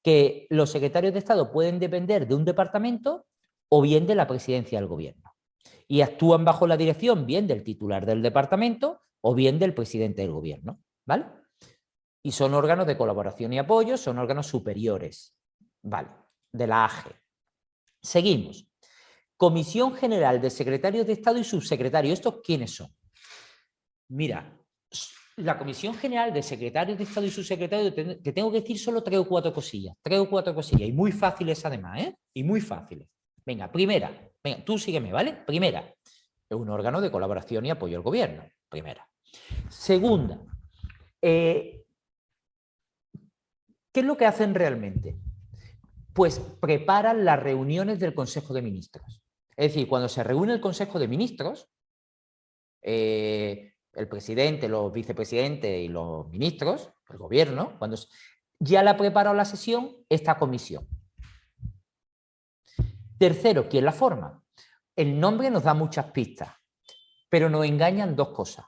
S1: que los secretarios de Estado pueden depender de un departamento o bien de la presidencia del gobierno. Y actúan bajo la dirección bien del titular del departamento o bien del presidente del gobierno, ¿vale? Y son órganos de colaboración y apoyo, son órganos superiores, ¿vale? De la AGE. Seguimos. Comisión General de Secretarios de Estado y Subsecretarios. ¿Estos quiénes son? Mira, la Comisión General de Secretarios de Estado y Subsecretarios, te tengo que decir solo 3 o 4 cosillas. 3 o 4 cosillas. Y muy fáciles además, ¿eh? Y muy fáciles. Venga, primera. Venga, tú sígueme, ¿vale? Primera. Es un órgano de colaboración y apoyo al gobierno. Primera. Segunda. ¿Qué es lo que hacen realmente? Pues preparan las reuniones del Consejo de Ministros. Es decir, cuando se reúne el Consejo de Ministros, el presidente, los vicepresidentes y los ministros, el gobierno, cuando ya la ha preparado la sesión esta comisión. Tercero, ¿quién la forma? El nombre nos da muchas pistas, pero nos engañan 2 cosas.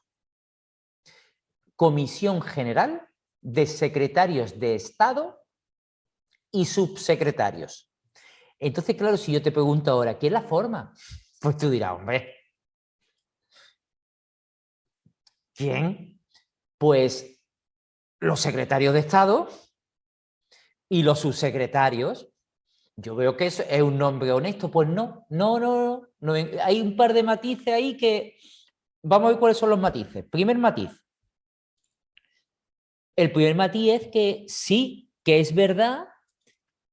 S1: Comisión General de Secretarios de Estado y Subsecretarios. Entonces, claro, si yo te pregunto ahora, ¿quién la forma? Pues tú dirás, hombre, ¿quién? Pues los secretarios de Estado y los subsecretarios. Yo veo que eso es un nombre honesto. Pues no. Hay un par de matices ahí que... Vamos a ver cuáles son los matices. Primer matiz. El primer matiz es que sí, que es verdad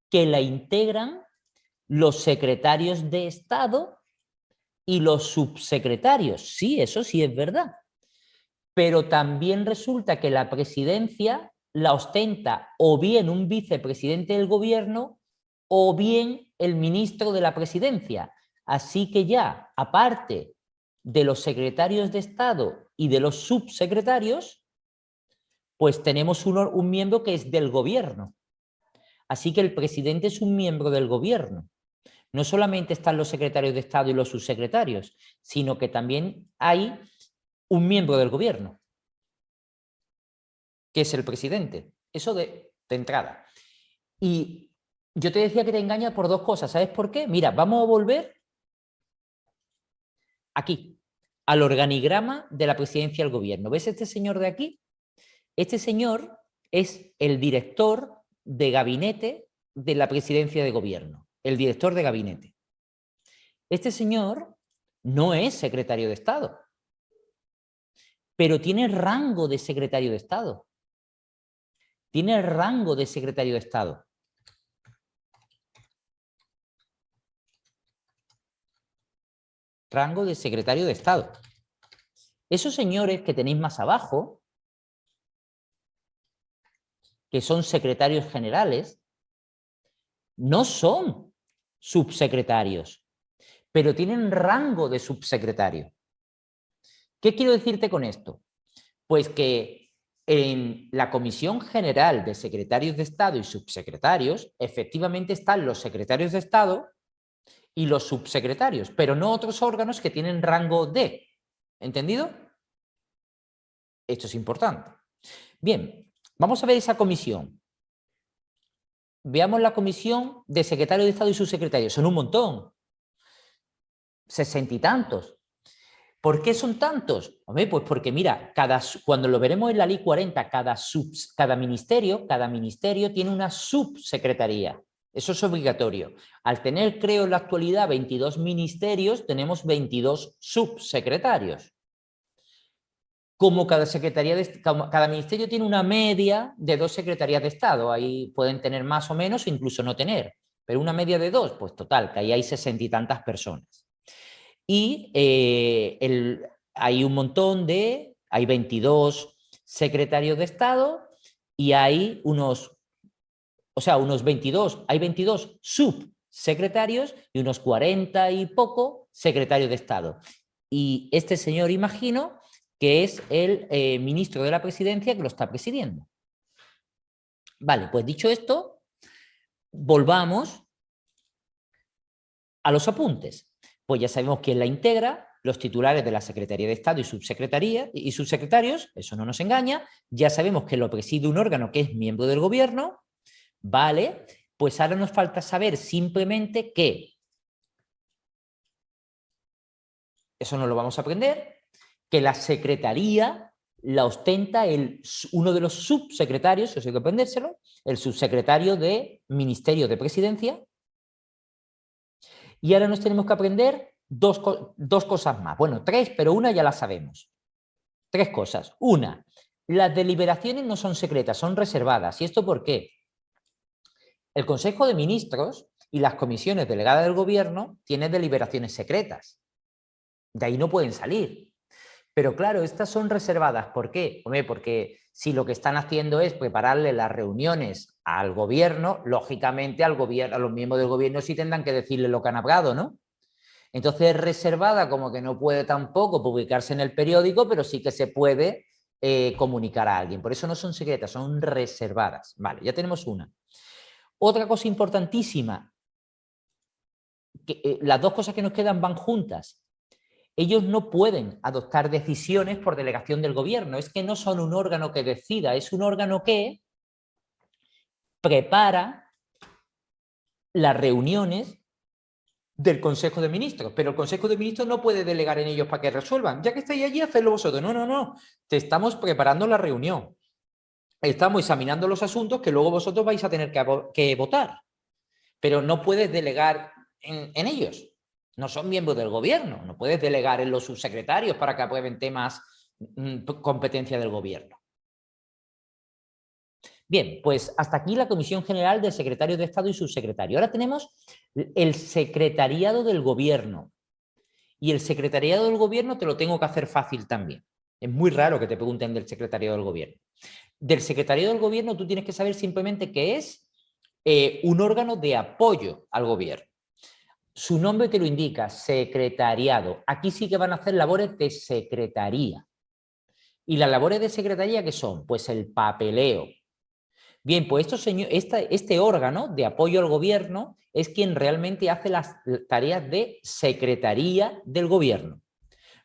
S1: que la integran los secretarios de Estado y los subsecretarios. Sí, eso sí es verdad. Pero también resulta que la presidencia la ostenta o bien un vicepresidente del gobierno o bien el ministro de la presidencia. Así que ya, aparte de los secretarios de Estado y de los subsecretarios, pues tenemos un miembro que es del gobierno. Así que el presidente es un miembro del gobierno. No solamente están los secretarios de Estado y los subsecretarios, sino que también hay un miembro del gobierno, que es el presidente. Eso de entrada. Y yo te decía que te engaña por 2 cosas. ¿Sabes por qué? Mira, vamos a volver aquí, al organigrama de la presidencia del gobierno. ¿Ves este señor de aquí? Este señor es el director de gabinete de la presidencia de gobierno. El director de gabinete. Este señor no es secretario de Estado, pero tiene rango de secretario de Estado. Tiene rango de secretario de Estado. Rango de secretario de Estado. Esos señores que tenéis más abajo, que son secretarios generales, no son subsecretarios, pero tienen rango de subsecretario. ¿Qué quiero decirte con esto? Pues que en la Comisión General de Secretarios de Estado y Subsecretarios, efectivamente están los secretarios de Estado y los subsecretarios, pero no otros órganos que tienen rango de. ¿Entendido? Esto es importante. Bien, vamos a ver esa comisión. Veamos la comisión de secretarios de Estado y subsecretarios. Son un montón. 60 y tantos. ¿Por qué son tantos? Hombre, pues porque mira, cuando lo veremos en la Ley 40, cada ministerio tiene una subsecretaría. Eso es obligatorio. Al tener, creo, en la actualidad 22 ministerios, tenemos 22 subsecretarios. Como cada ministerio tiene una media de 2 secretarías de Estado, ahí pueden tener más o menos o incluso no tener, pero una media de 2, pues total, que ahí hay 60 y tantas personas. Y hay un montón hay 22 secretarios de Estado y hay unos 22, hay 22 subsecretarios y unos 40 y poco secretarios de Estado. Y este señor, imagino, que es el ministro de la presidencia que lo está presidiendo. Vale, pues dicho esto, volvamos a los apuntes. Pues ya sabemos quién la integra, los titulares de la Secretaría de Estado y subsecretarios, eso no nos engaña. Ya sabemos que lo preside un órgano que es miembro del gobierno. Vale, pues ahora nos falta saber simplemente que, eso no lo vamos a aprender, que la Secretaría la ostenta uno de los subsecretarios, eso hay que aprendérselo, el subsecretario de Ministerio de Presidencia. Y ahora nos tenemos que aprender dos cosas más. Bueno, tres, pero una ya la sabemos. Tres cosas. Una, las deliberaciones no son secretas, son reservadas. ¿Y esto por qué? El Consejo de Ministros y las comisiones delegadas del Gobierno tienen deliberaciones secretas. De ahí no pueden salir. Pero claro, estas son reservadas. ¿Por qué? Hombre, porque si lo que están haciendo es prepararle las reuniones al Gobierno, lógicamente a los miembros del Gobierno sí tendrán que decirle lo que han hablado, ¿no? Entonces es reservada, como que no puede tampoco publicarse en el periódico, pero sí que se puede comunicar a alguien. Por eso no son secretas, son reservadas. Vale, ya tenemos una. Otra cosa importantísima, que las dos cosas que nos quedan van juntas. Ellos no pueden adoptar decisiones por delegación del Gobierno. Es que no son un órgano que decida, es un órgano que prepara las reuniones del Consejo de Ministros, pero el Consejo de Ministros no puede delegar en ellos para que resuelvan. Ya que estáis allí, hacedlo vosotros. No, no, no. Te estamos preparando la reunión. Estamos examinando los asuntos que luego vosotros vais a tener que votar. Pero no puedes delegar en ellos. No son miembros del Gobierno. No puedes delegar en los subsecretarios para que aprueben temas competencia del Gobierno. Bien, pues hasta aquí la Comisión General de Secretarios de Estado y Subsecretario. Ahora tenemos el Secretariado del Gobierno. Y el Secretariado del Gobierno te lo tengo que hacer fácil también. Es muy raro que te pregunten del Secretariado del Gobierno. Del Secretariado del Gobierno tú tienes que saber simplemente que es un órgano de apoyo al Gobierno. Su nombre te lo indica, secretariado. Aquí sí que van a hacer labores de secretaría. ¿Y las labores de secretaría qué son? Pues el papeleo. Bien, pues este órgano de apoyo al Gobierno es quien realmente hace las tareas de secretaría del Gobierno.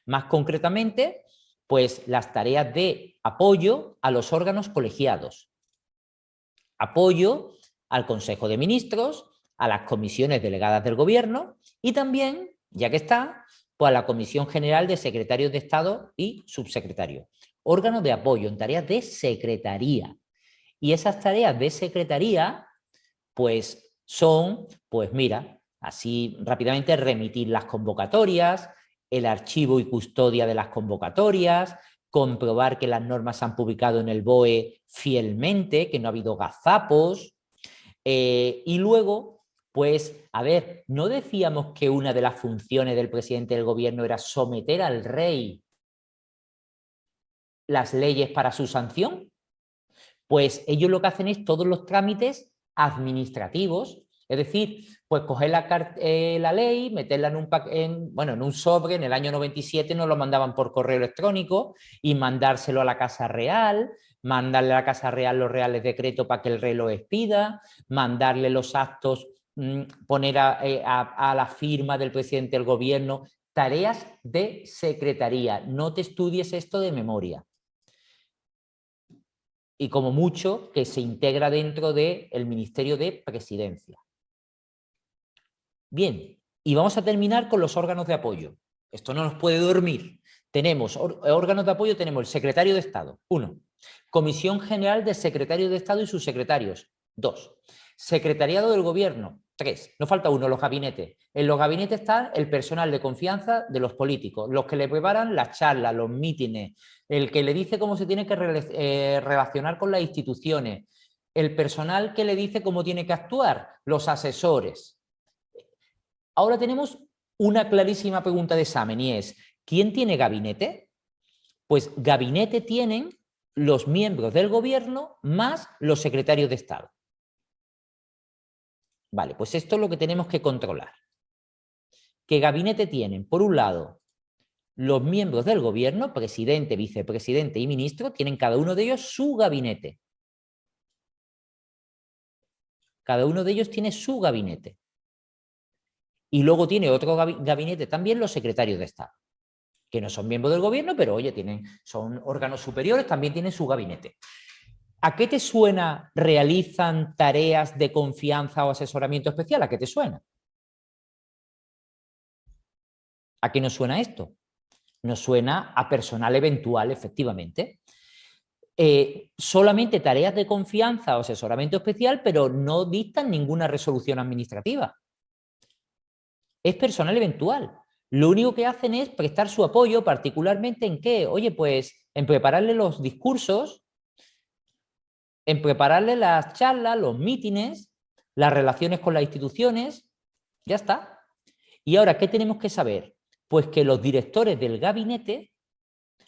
S1: Más concretamente, pues las tareas de apoyo a los órganos colegiados, apoyo al Consejo de Ministros, a las comisiones delegadas del Gobierno y también, ya que está, pues a la Comisión General de Secretarios de Estado y Subsecretarios. Órganos de apoyo en tareas de secretaría. Y esas tareas de secretaría, pues son, pues mira, así rápidamente remitir las convocatorias, el archivo y custodia de las convocatorias, comprobar que las normas se han publicado en el BOE fielmente, que no ha habido gazapos, y luego, pues, a ver, ¿no decíamos que una de las funciones del presidente del Gobierno era someter al rey las leyes para su sanción? Pues ellos lo que hacen es todos los trámites administrativos, es decir, pues coger la ley, meterla en un sobre. En el año 97 nos lo mandaban por correo electrónico y mandárselo a la Casa Real, mandarle a la Casa Real los reales decretos para que el rey lo expida, mandarle los actos, poner a la firma del presidente del Gobierno, tareas de secretaría. No te estudies esto de memoria. Y como mucho que se integra dentro del Ministerio de Presidencia. Bien, y vamos a terminar con los órganos de apoyo. Esto no nos puede dormir. Tenemos órganos de apoyo, tenemos el Secretario de Estado, 1. Comisión General de Secretarios de Estado y sus secretarios, 2. Secretariado del Gobierno, 3. Nos falta uno, los gabinetes. En los gabinetes está el personal de confianza de los políticos, los que le preparan las charlas, los mítines, el que le dice cómo se tiene que relacionar con las instituciones, el personal que le dice cómo tiene que actuar, los asesores. Ahora tenemos una clarísima pregunta de examen y es, ¿quién tiene gabinete? Pues gabinete tienen los miembros del Gobierno más los secretarios de Estado. Vale, pues esto es lo que tenemos que controlar. ¿Qué gabinete tienen? Por un lado, los miembros del Gobierno, presidente, vicepresidente y ministro, tienen cada uno de ellos su gabinete. Cada uno de ellos tiene su gabinete. Y luego tiene otro gabinete también los secretarios de Estado, que no son miembros del Gobierno, pero oye, son órganos superiores, también tienen su gabinete. ¿A qué te suena realizan tareas de confianza o asesoramiento especial? ¿A qué te suena? ¿A qué nos suena esto? Nos suena a personal eventual, efectivamente. Solamente tareas de confianza o asesoramiento especial, pero no dictan ninguna resolución administrativa. Es personal eventual. Lo único que hacen es prestar su apoyo, particularmente en qué, oye, pues en prepararle los discursos, en prepararle las charlas, los mítines, las relaciones con las instituciones, ya está. Y ahora, ¿qué tenemos que saber? Pues que los directores del gabinete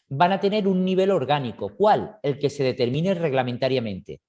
S1: van a tener un nivel orgánico. ¿Cuál? El que se determine reglamentariamente.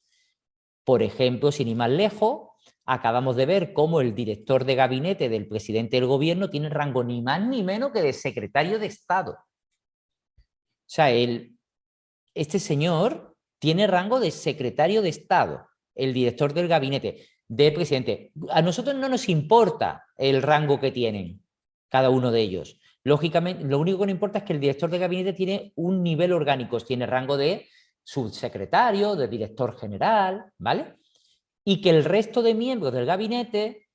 S1: Por ejemplo, sin ir más lejos, acabamos de ver cómo el director de gabinete del presidente del gobierno tiene rango ni más ni menos que de secretario de Estado. O sea, este señor tiene rango de secretario de Estado, el director del gabinete del presidente. A nosotros no nos importa el rango que tienen cada uno de ellos. Lógicamente, lo único que nos importa es que el director de gabinete tiene un nivel orgánico, tiene rango de subsecretario, de director general, ¿vale? Y que el resto de miembros del gabinete,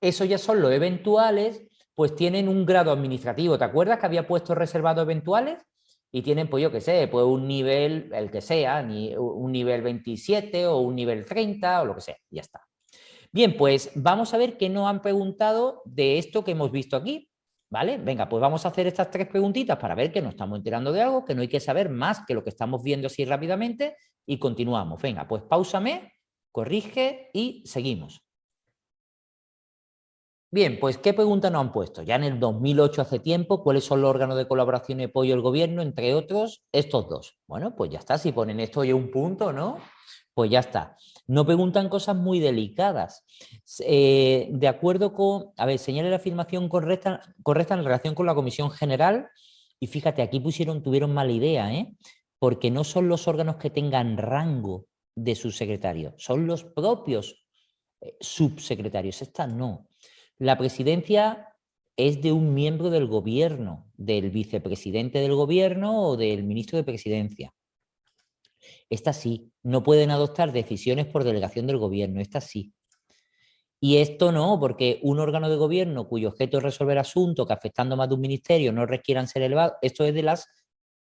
S1: eso ya son los eventuales, pues tienen un grado administrativo. ¿Te acuerdas que había puesto reservado eventuales? Y tienen, pues yo qué sé, pues un nivel, el que sea, un nivel 27 o un nivel 30 o lo que sea, ya está. Bien, pues vamos a ver qué nos han preguntado de esto que hemos visto aquí, ¿vale? Venga, pues vamos a hacer estas 3 preguntitas para ver que nos estamos enterando de algo, que no hay que saber más que lo que estamos viendo así rápidamente y continuamos. Venga, pues páusame, corrige y seguimos. Bien, pues ¿qué preguntas nos han puesto? Ya en el 2008, hace tiempo, ¿cuáles son los órganos de colaboración y apoyo del gobierno? Entre otros, estos dos. Bueno, pues ya está, si ponen esto ya un punto, ¿no? Pues ya está. No preguntan cosas muy delicadas. De acuerdo con, a ver, señale la afirmación correcta en relación con la Comisión General, y fíjate, aquí tuvieron mala idea, ¿eh? Porque no son los órganos que tengan rango de subsecretario, son los propios subsecretarios. Esta no. La presidencia es de un miembro del gobierno, del vicepresidente del gobierno o del ministro de presidencia. Esta sí, no pueden adoptar decisiones por delegación del gobierno, esta sí. Y esto no, porque un órgano de gobierno cuyo objeto es resolver asuntos que afectando más de un ministerio no requieran ser elevados, esto es de las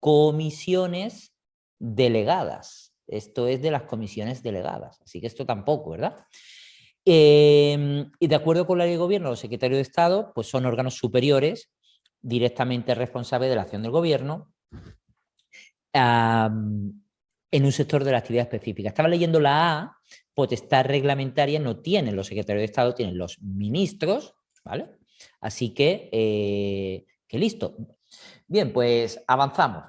S1: comisiones delegadas. Esto es de las comisiones delegadas. Así que esto tampoco, ¿verdad? Y de acuerdo con la ley de gobierno, los secretarios de Estado pues son órganos superiores directamente responsables de la acción del gobierno en un sector de la actividad específica. Estaba leyendo la A, potestad reglamentaria no tienen los secretarios de Estado, tienen los ministros, ¿vale? Así que listo. Bien, pues avanzamos.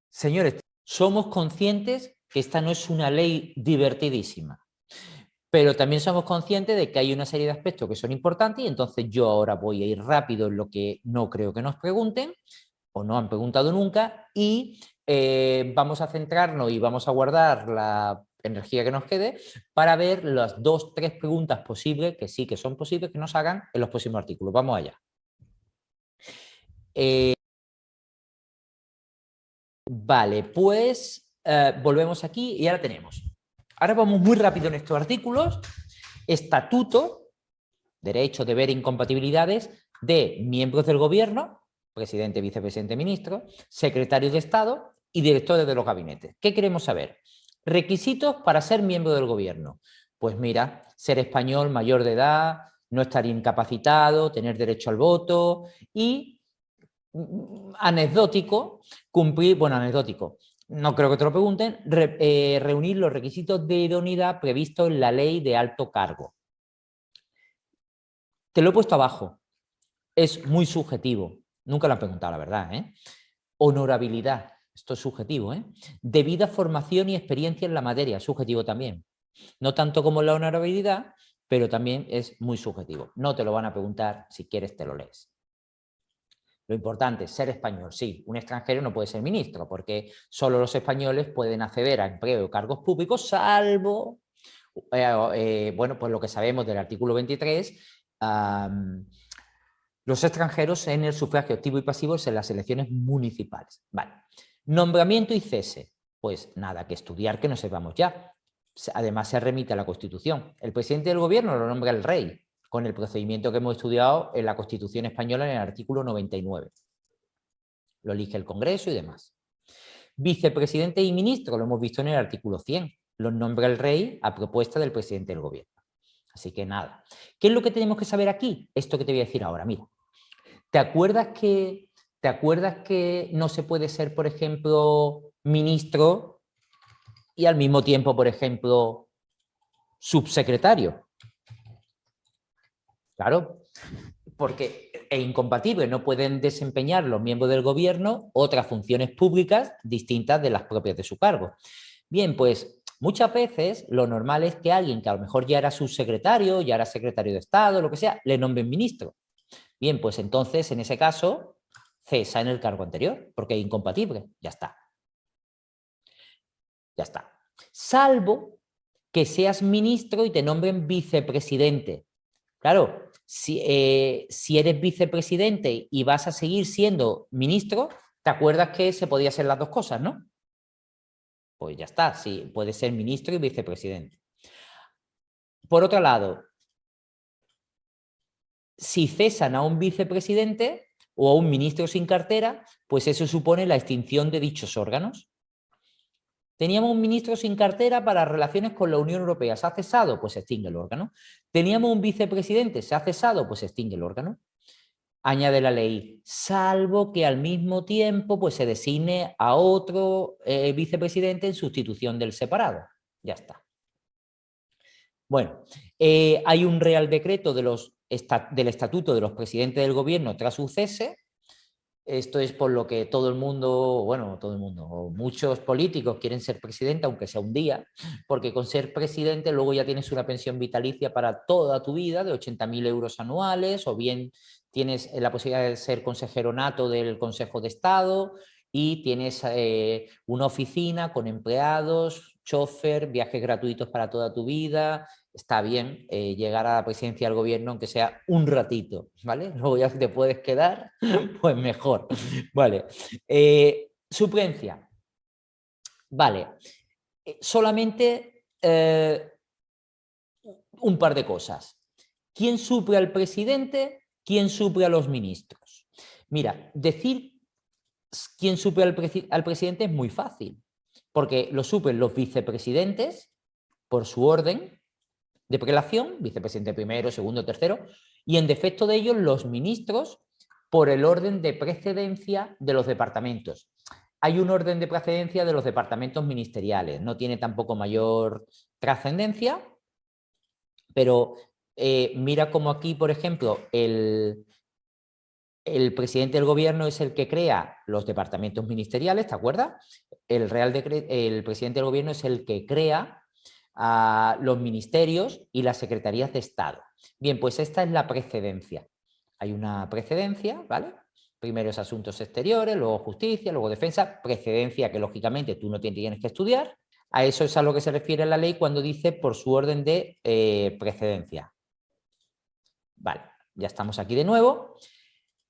S1: Señores, somos conscientes que esta no es una ley divertidísima. Pero también somos conscientes de que hay una serie de aspectos que son importantes y entonces yo ahora voy a ir rápido en lo que no creo que nos pregunten o no han preguntado nunca y vamos a centrarnos y vamos a guardar la energía que nos quede para ver las 2, 3 preguntas posibles, que sí que son posibles, que nos hagan en los próximos artículos. Vamos allá. Vale, pues volvemos aquí y ahora tenemos. Ahora vamos muy rápido en estos artículos. Estatuto, derecho, deber e incompatibilidades de miembros del gobierno, presidente, vicepresidente, ministro, secretarios de Estado y directores de los gabinetes. ¿Qué queremos saber? Requisitos para ser miembro del gobierno. Pues mira, ser español, mayor de edad, no estar incapacitado, tener derecho al voto y anecdótico, cumplir, bueno, anecdótico, no creo que te lo pregunten, reunir los requisitos de idoneidad previstos en la ley de alto cargo. Te lo he puesto abajo. Es muy subjetivo. Nunca lo han preguntado, la verdad, ¿eh? Honorabilidad. Esto es subjetivo, ¿eh? Debida formación y experiencia en la materia. Subjetivo también. No tanto como la honorabilidad, pero también es muy subjetivo. No te lo van a preguntar. Si quieres, te lo lees. Lo importante es ser español. Sí, un extranjero no puede ser ministro, porque solo los españoles pueden acceder a empleo y cargos públicos, salvo, bueno, pues lo que sabemos del artículo 23, los extranjeros en el sufragio activo y pasivo en las elecciones municipales. Vale. Nombramiento y cese. Pues nada que estudiar que no sepamos ya. Además se remite a la Constitución. El presidente del gobierno lo nombra el rey, con el procedimiento que hemos estudiado en la Constitución española en el artículo 99. lo elige el Congreso y demás. Vicepresidente y ministro, lo hemos visto en el artículo 100, los nombra el rey a propuesta del presidente del gobierno. Así que nada. ¿Qué es lo que tenemos que saber aquí? Esto que te voy a decir ahora, mira. ¿Te acuerdas que no se puede ser, por ejemplo, ministro y al mismo tiempo, por ejemplo, subsecretario? Claro, porque es incompatible, no pueden desempeñar los miembros del gobierno otras funciones públicas distintas de las propias de su cargo. Bien, pues muchas veces lo normal es que alguien que a lo mejor ya era subsecretario, ya era secretario de Estado, lo que sea, le nombren ministro. Bien, pues entonces en ese caso cesa en el cargo anterior porque es incompatible, ya está. Ya está. Salvo que seas ministro y te nombren vicepresidente. Claro, si eres vicepresidente y vas a seguir siendo ministro, ¿te acuerdas que se podía hacer las dos cosas, no? Pues ya está, sí, puede ser ministro y vicepresidente. Por otro lado, si cesan a un vicepresidente o a un ministro sin cartera, pues eso supone la extinción de dichos órganos. Teníamos un ministro sin cartera para relaciones con la Unión Europea. ¿Se ha cesado? Pues se extingue el órgano. Teníamos un vicepresidente. ¿Se ha cesado? Pues se extingue el órgano. Añade la ley, salvo que al mismo tiempo pues, se designe a otro vicepresidente en sustitución del separado. Ya está. Bueno, hay un Real Decreto del Estatuto de los Presidentes del Gobierno tras su cese. Esto es por lo que todo el mundo, bueno, todo el mundo, muchos políticos quieren ser presidente, aunque sea un día, porque con ser presidente luego ya tienes una pensión vitalicia para toda tu vida de 80.000 euros anuales, o bien tienes la posibilidad de ser consejero nato del Consejo de Estado y tienes una oficina con empleados, chofer, viajes gratuitos para toda tu vida. Está bien llegar a la presidencia del gobierno, aunque sea un ratito, ¿vale? Luego ya si te puedes quedar, pues mejor, ¿vale? Suplencia, vale. Solamente un par de cosas. ¿Quién suple al presidente? ¿Quién suple a los ministros? Mira, decir quién suple al presidente es muy fácil, porque lo suplen los vicepresidentes por su orden de prelación, vicepresidente primero, segundo, tercero, y en defecto de ellos los ministros por el orden de precedencia de los departamentos. Hay un orden de precedencia de los departamentos ministeriales, no tiene tampoco mayor trascendencia, pero mira como aquí, por ejemplo, el presidente del gobierno es el que crea los departamentos ministeriales, ¿te acuerdas? El presidente del gobierno es el que crea a los ministerios y las secretarías de Estado. Bien, pues esta es la precedencia. Hay una precedencia, ¿vale? Primero es asuntos exteriores, luego justicia, luego defensa, precedencia que lógicamente tú no tienes que estudiar. A eso es a lo que se refiere la ley cuando dice por su orden de precedencia. Vale, ya estamos aquí de nuevo.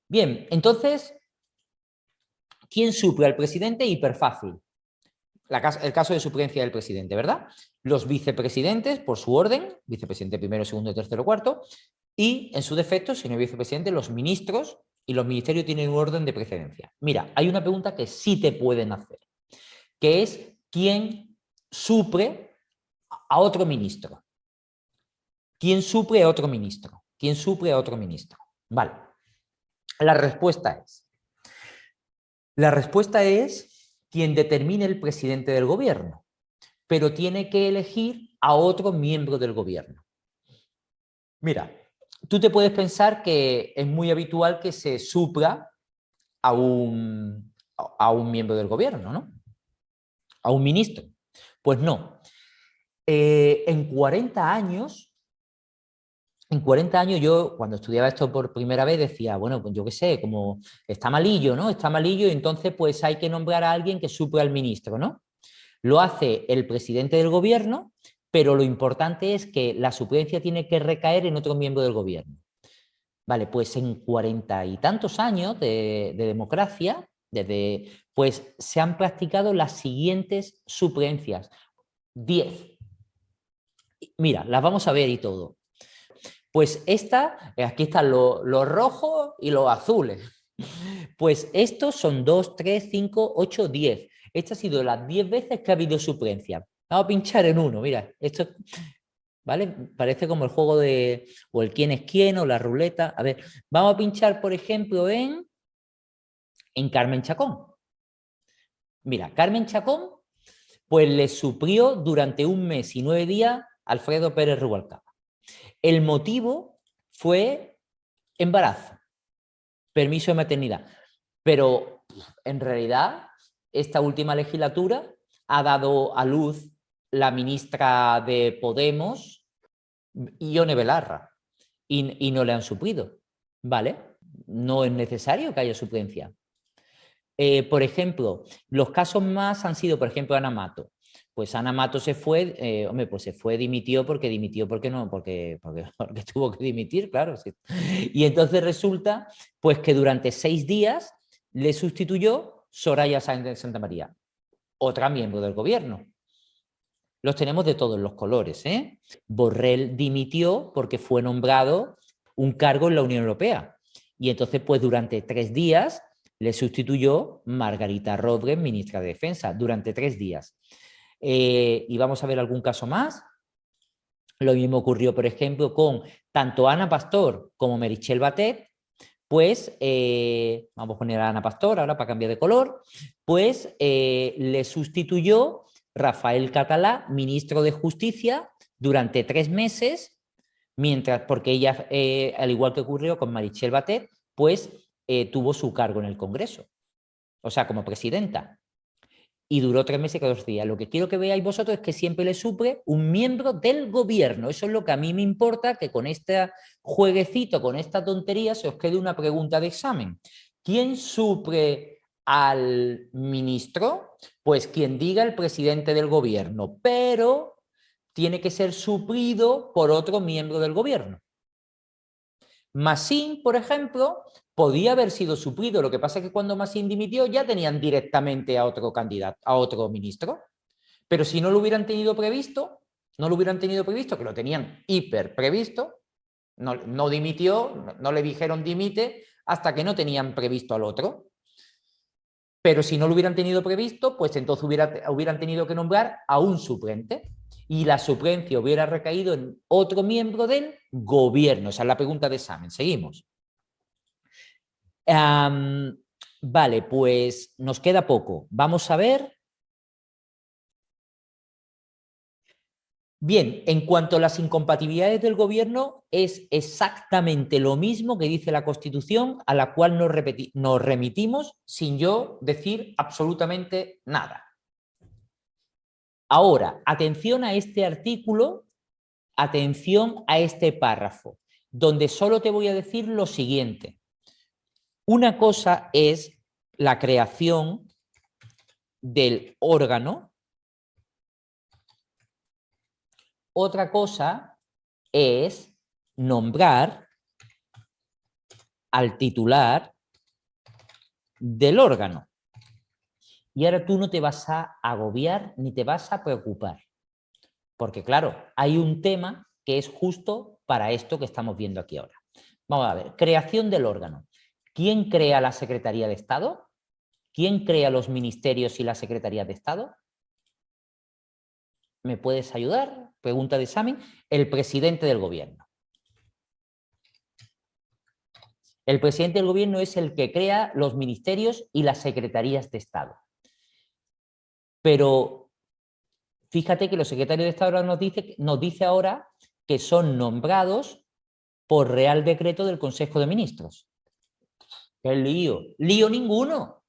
S1: Bien, entonces, ¿quién suple al presidente? Hiperfácil. El caso de suplencia del presidente, ¿verdad? Los vicepresidentes, por su orden, vicepresidente primero, segundo, tercero, cuarto, y en su defecto, si no hay vicepresidente, los ministros y los ministerios tienen un orden de precedencia. Mira, hay una pregunta que sí te pueden hacer, que es ¿quién suple a otro ministro? ¿Quién suple a otro ministro? ¿Quién suple a otro ministro? Vale. La respuesta es quien determine el presidente del gobierno, pero tiene que elegir a otro miembro del gobierno. Mira, tú te puedes pensar que es muy habitual que se supla a un miembro del gobierno, ¿no? A un ministro. Pues no. En 40 años yo, cuando estudiaba esto por primera vez, decía, bueno, pues yo qué sé, como está malillo, ¿no? Está malillo y entonces pues hay que nombrar a alguien que supla al ministro, ¿no? Lo hace el presidente del gobierno, pero lo importante es que la suplencia tiene que recaer en otro miembro del gobierno. Vale, pues en 40 y tantos años de democracia, pues se han practicado las siguientes suplencias. 10. Mira, las vamos a ver y todo. Pues aquí están los rojos y los azules. Pues estos son 2, 3, 5, 8, 10. Esta ha sido las 10 veces que ha habido suplencia. Vamos a pinchar en uno, mira, esto, ¿vale? Parece como el juego de, o el quién es quién, o la ruleta. A ver, vamos a pinchar, por ejemplo, en Carmen Chacón. Mira, Carmen Chacón, pues le suplió durante 1 mes y 9 días Alfredo Pérez Rubalcaba. El motivo fue embarazo, permiso de maternidad. Pero en realidad, esta última legislatura ha dado a luz la ministra de Podemos, Ione Belarra, y no le han suplido, ¿vale? No es necesario que haya suplencia. Por ejemplo, los casos más han sido, por ejemplo, Ana Mato. Pues Ana Mato se fue, hombre, pues se fue, dimitió porque no, porque tuvo que dimitir, claro. Sí. Y entonces resulta, pues que durante 6 días le sustituyó Soraya Sáenz de Santa María, otra miembro del gobierno. Los tenemos de todos los colores, ¿eh? Borrell dimitió porque fue nombrado un cargo en la Unión Europea. Y entonces, pues durante 3 días le sustituyó Margarita Robles, ministra de Defensa, durante 3 días. Y vamos a ver algún caso más. Lo mismo ocurrió, por ejemplo, con tanto Ana Pastor como Meritxell Batet, pues, vamos a poner a Ana Pastor ahora para cambiar de color, pues le sustituyó Rafael Catalá, ministro de Justicia, durante 3 meses, mientras, porque ella, al igual que ocurrió con Meritxell Batet, pues tuvo su cargo en el Congreso, o sea, como presidenta. Y duró 3 meses y 14 días. Lo que quiero que veáis vosotros es que siempre le suple un miembro del gobierno. Eso es lo que a mí me importa, que con este jueguecito, con esta tontería, se os quede una pregunta de examen. ¿Quién suple al ministro? Pues quien diga el presidente del gobierno, pero tiene que ser suplido por otro miembro del gobierno. Masín, por ejemplo, podía haber sido suplido. Lo que pasa es que cuando Masín dimitió ya tenían directamente a otro candidato, a otro ministro. Pero si no lo hubieran tenido previsto, que lo tenían hiper previsto, no dimitió, no le dijeron dimite hasta que no tenían previsto al otro. Pero si no lo hubieran tenido previsto, pues entonces hubieran tenido que nombrar a un suplente y la suplencia hubiera recaído en otro miembro del gobierno. Esa es la pregunta de examen. Seguimos. Vale, pues nos queda poco. Vamos a ver. Bien, en cuanto a las incompatibilidades del gobierno, es exactamente lo mismo que dice la Constitución, a la cual nos remitimos sin yo decir absolutamente nada. Ahora, atención a este artículo, atención a este párrafo, donde solo te voy a decir lo siguiente. Una cosa es la creación del órgano, otra cosa es nombrar al titular del órgano. Y ahora tú no te vas a agobiar ni te vas a preocupar. Porque claro, hay un tema que es justo para esto que estamos viendo aquí ahora. Vamos a ver, creación del órgano. ¿Quién crea la Secretaría de Estado? ¿Quién crea los ministerios y la Secretaría de Estado? ¿Me puedes ayudar? Pregunta de examen. El presidente del gobierno. El presidente del gobierno es el que crea los ministerios y las secretarías de Estado. Pero fíjate que los secretarios de Estado nos dice ahora que son nombrados por Real Decreto del Consejo de Ministros. ¡Qué lío! ¡Lío ninguno!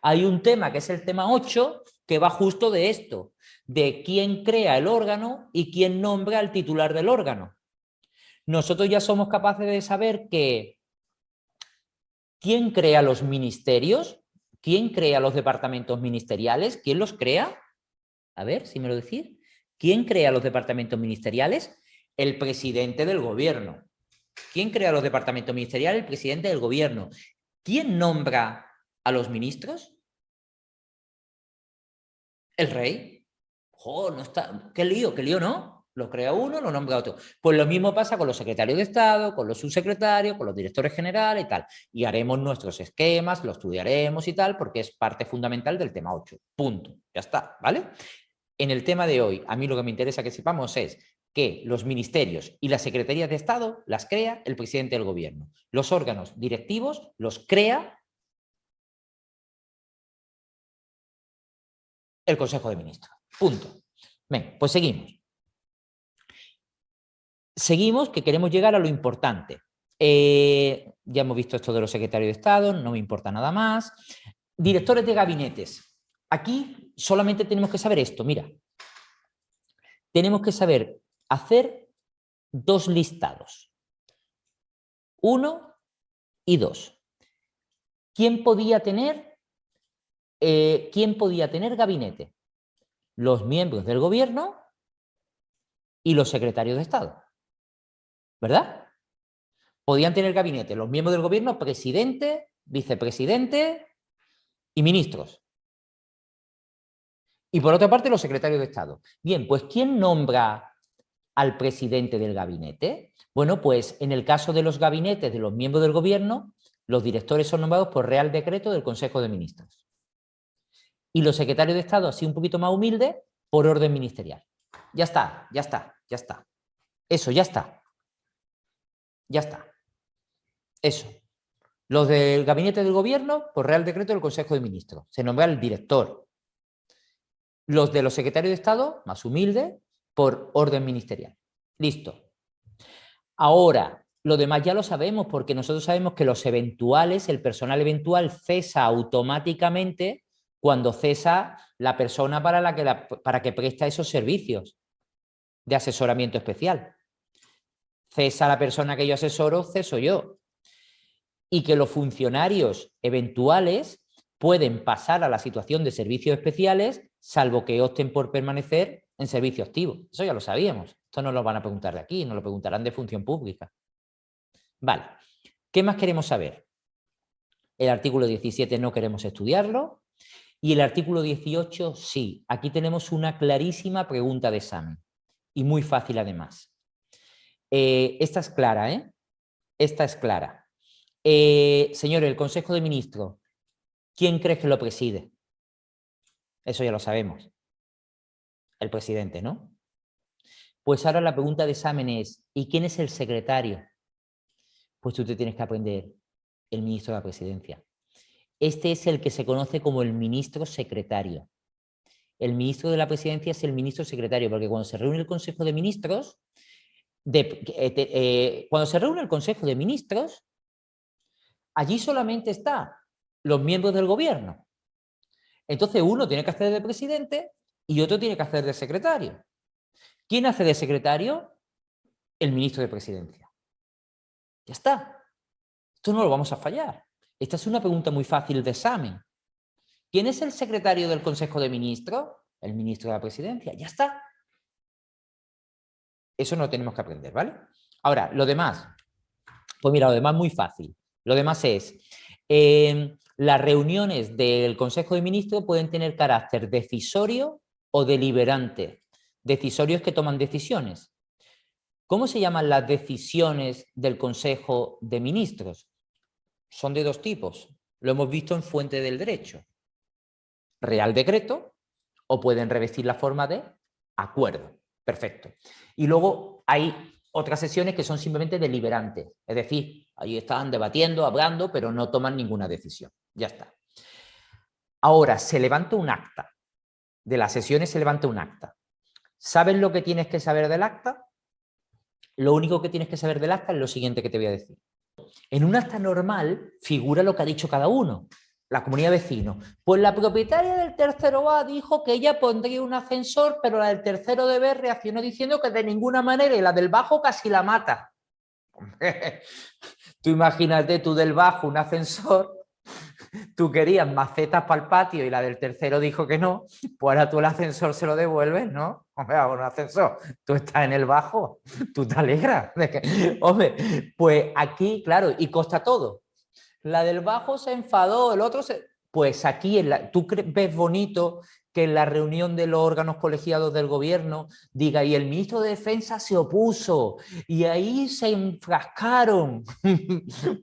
S1: Hay un tema que es el tema 8 que va justo de esto, de quién crea el órgano y quién nombra al titular del órgano. Nosotros ya somos capaces de saber que ¿quién crea los ministerios? ¿Quién crea los departamentos ministeriales? ¿Quién los crea? A ver, si me lo decís. ¿Quién crea los departamentos ministeriales? El presidente del gobierno. ¿Quién crea los departamentos ministeriales? El presidente del gobierno. ¿Quién nombra a los ministros? El rey. ¡Oh, no está! ¡Qué lío, ¿no? Lo crea uno, lo nombra otro. Pues lo mismo pasa con los secretarios de Estado, con los subsecretarios, con los directores generales y tal. Y haremos nuestros esquemas, lo estudiaremos y tal, porque es parte fundamental del tema 8. Punto. Ya está, ¿vale? En el tema de hoy, a mí lo que me interesa que sepamos es que los ministerios y las secretarías de Estado las crea el presidente del gobierno. Los órganos directivos los crea el Consejo de Ministros. Punto. Bien, pues seguimos. Seguimos, que queremos llegar a lo importante. Ya hemos visto esto de los secretarios de Estado, no me importa nada más. Directores de gabinetes. Aquí solamente tenemos que saber esto, mira. Tenemos que saber hacer dos listados. 1 y 2. ¿Quién podía tener gabinete? Los miembros del gobierno y los secretarios de Estado. ¿Verdad? Podían tener gabinete los miembros del gobierno, presidente, vicepresidente y ministros. Y por otra parte, los secretarios de Estado. Bien, pues ¿quién nombra al presidente del gabinete? Bueno, pues en el caso de los gabinetes de los miembros del gobierno, los directores son nombrados por Real Decreto del Consejo de Ministros. Y los secretarios de Estado, así un poquito más humilde, por orden ministerial. Ya está, ya está, ya está. Eso, ya está. Ya está. Eso. Los del gabinete del gobierno, por Real Decreto del Consejo de Ministros. Se nombra el director. Los de los secretarios de Estado, más humilde, por orden ministerial. Listo. Ahora, lo demás ya lo sabemos, porque nosotros sabemos que los eventuales, el personal eventual cesa automáticamente cuando cesa la persona para que presta esos servicios de asesoramiento especial. Cesa la persona que yo asesoro, ceso yo. Y que los funcionarios eventuales pueden pasar a la situación de servicios especiales, salvo que opten por permanecer en servicio activo. Eso ya lo sabíamos. Esto no lo van a preguntar de aquí, nos lo preguntarán de función pública. Vale. ¿Qué más queremos saber? El artículo 17 no queremos estudiarlo. Y el artículo 18 sí. Aquí tenemos una clarísima pregunta de examen. Y muy fácil además. Esta es clara, ¿eh? Esta es clara. Señores, el Consejo de Ministros, ¿quién crees que lo preside? Eso ya lo sabemos. El presidente, ¿no? Pues ahora la pregunta de examen es, ¿y quién es el secretario? Pues tú te tienes que aprender el ministro de la Presidencia. Este es el que se conoce como el ministro secretario. El ministro de la Presidencia es el ministro secretario, porque cuando se reúne el Consejo de Ministros, allí solamente están los miembros del gobierno. Entonces uno tiene que hacer de presidente y otro tiene que hacer de secretario. ¿Quién hace de secretario? El ministro de Presidencia. Ya está. Esto no lo vamos a fallar. Esta es una pregunta muy fácil de examen. ¿Quién es el secretario del Consejo de Ministros? El ministro de la Presidencia. Ya está. Eso no lo tenemos que aprender, ¿vale? Ahora, lo demás. Pues mira, lo demás es muy fácil. Lo demás es, las reuniones del Consejo de Ministros pueden tener carácter decisorio o deliberante. Decisorios que toman decisiones. ¿Cómo se llaman las decisiones del Consejo de Ministros? Son de dos tipos. Lo hemos visto en Fuente del Derecho. Real Decreto o pueden revestir la forma de acuerdo. Perfecto. Y luego hay otras sesiones que son simplemente deliberantes. Es decir, ahí están debatiendo, hablando, pero no toman ninguna decisión. Ya está. Ahora, se levanta un acta. De las sesiones se levanta un acta. ¿Sabes lo que tienes que saber del acta? Lo único que tienes que saber del acta es lo siguiente que te voy a decir. En un acta normal figura lo que ha dicho cada uno. La comunidad de vecinos. Pues la propietaria del tercero A dijo que ella pondría un ascensor, pero la del tercero de B reaccionó diciendo que de ninguna manera, y la del bajo casi la mata. Tú imagínate, tú del bajo un ascensor, tú querías macetas para el patio y la del tercero dijo que no, pues ahora tú el ascensor se lo devuelves, ¿no? Hombre, un ascensor, tú estás en el bajo, tú te alegras. Hombre, pues aquí, claro, y consta todo. La del bajo se enfadó, el otro se... Pues aquí, ¿tú ves bonito que en la reunión de los órganos colegiados del gobierno diga, y el ministro de Defensa se opuso, y ahí se enfrascaron,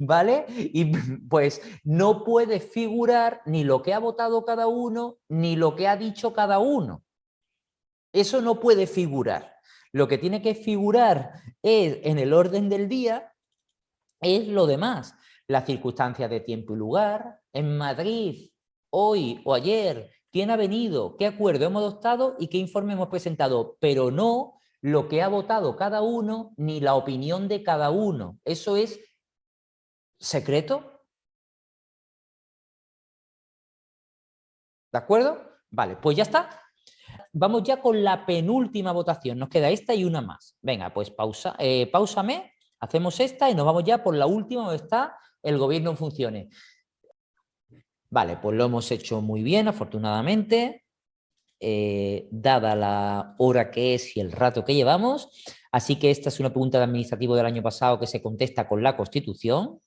S1: ¿vale? Y pues no puede figurar ni lo que ha votado cada uno, ni lo que ha dicho cada uno. Eso no puede figurar. Lo que tiene que figurar es, en el orden del día, es lo demás. Las circunstancias de tiempo y lugar. En Madrid, hoy o ayer, quién ha venido, qué acuerdo hemos adoptado y qué informe hemos presentado, pero no lo que ha votado cada uno ni la opinión de cada uno. ¿Eso es secreto? ¿De acuerdo? Vale, pues ya está. Vamos ya con la penúltima votación. Nos queda esta y una más. Venga, pues páusame, hacemos esta y nos vamos ya por la última donde está el gobierno en funciones. Vale, pues lo hemos hecho muy bien, afortunadamente, dada la hora que es y el rato que llevamos. Así que esta es una pregunta de administrativo del año pasado que se contesta con la Constitución.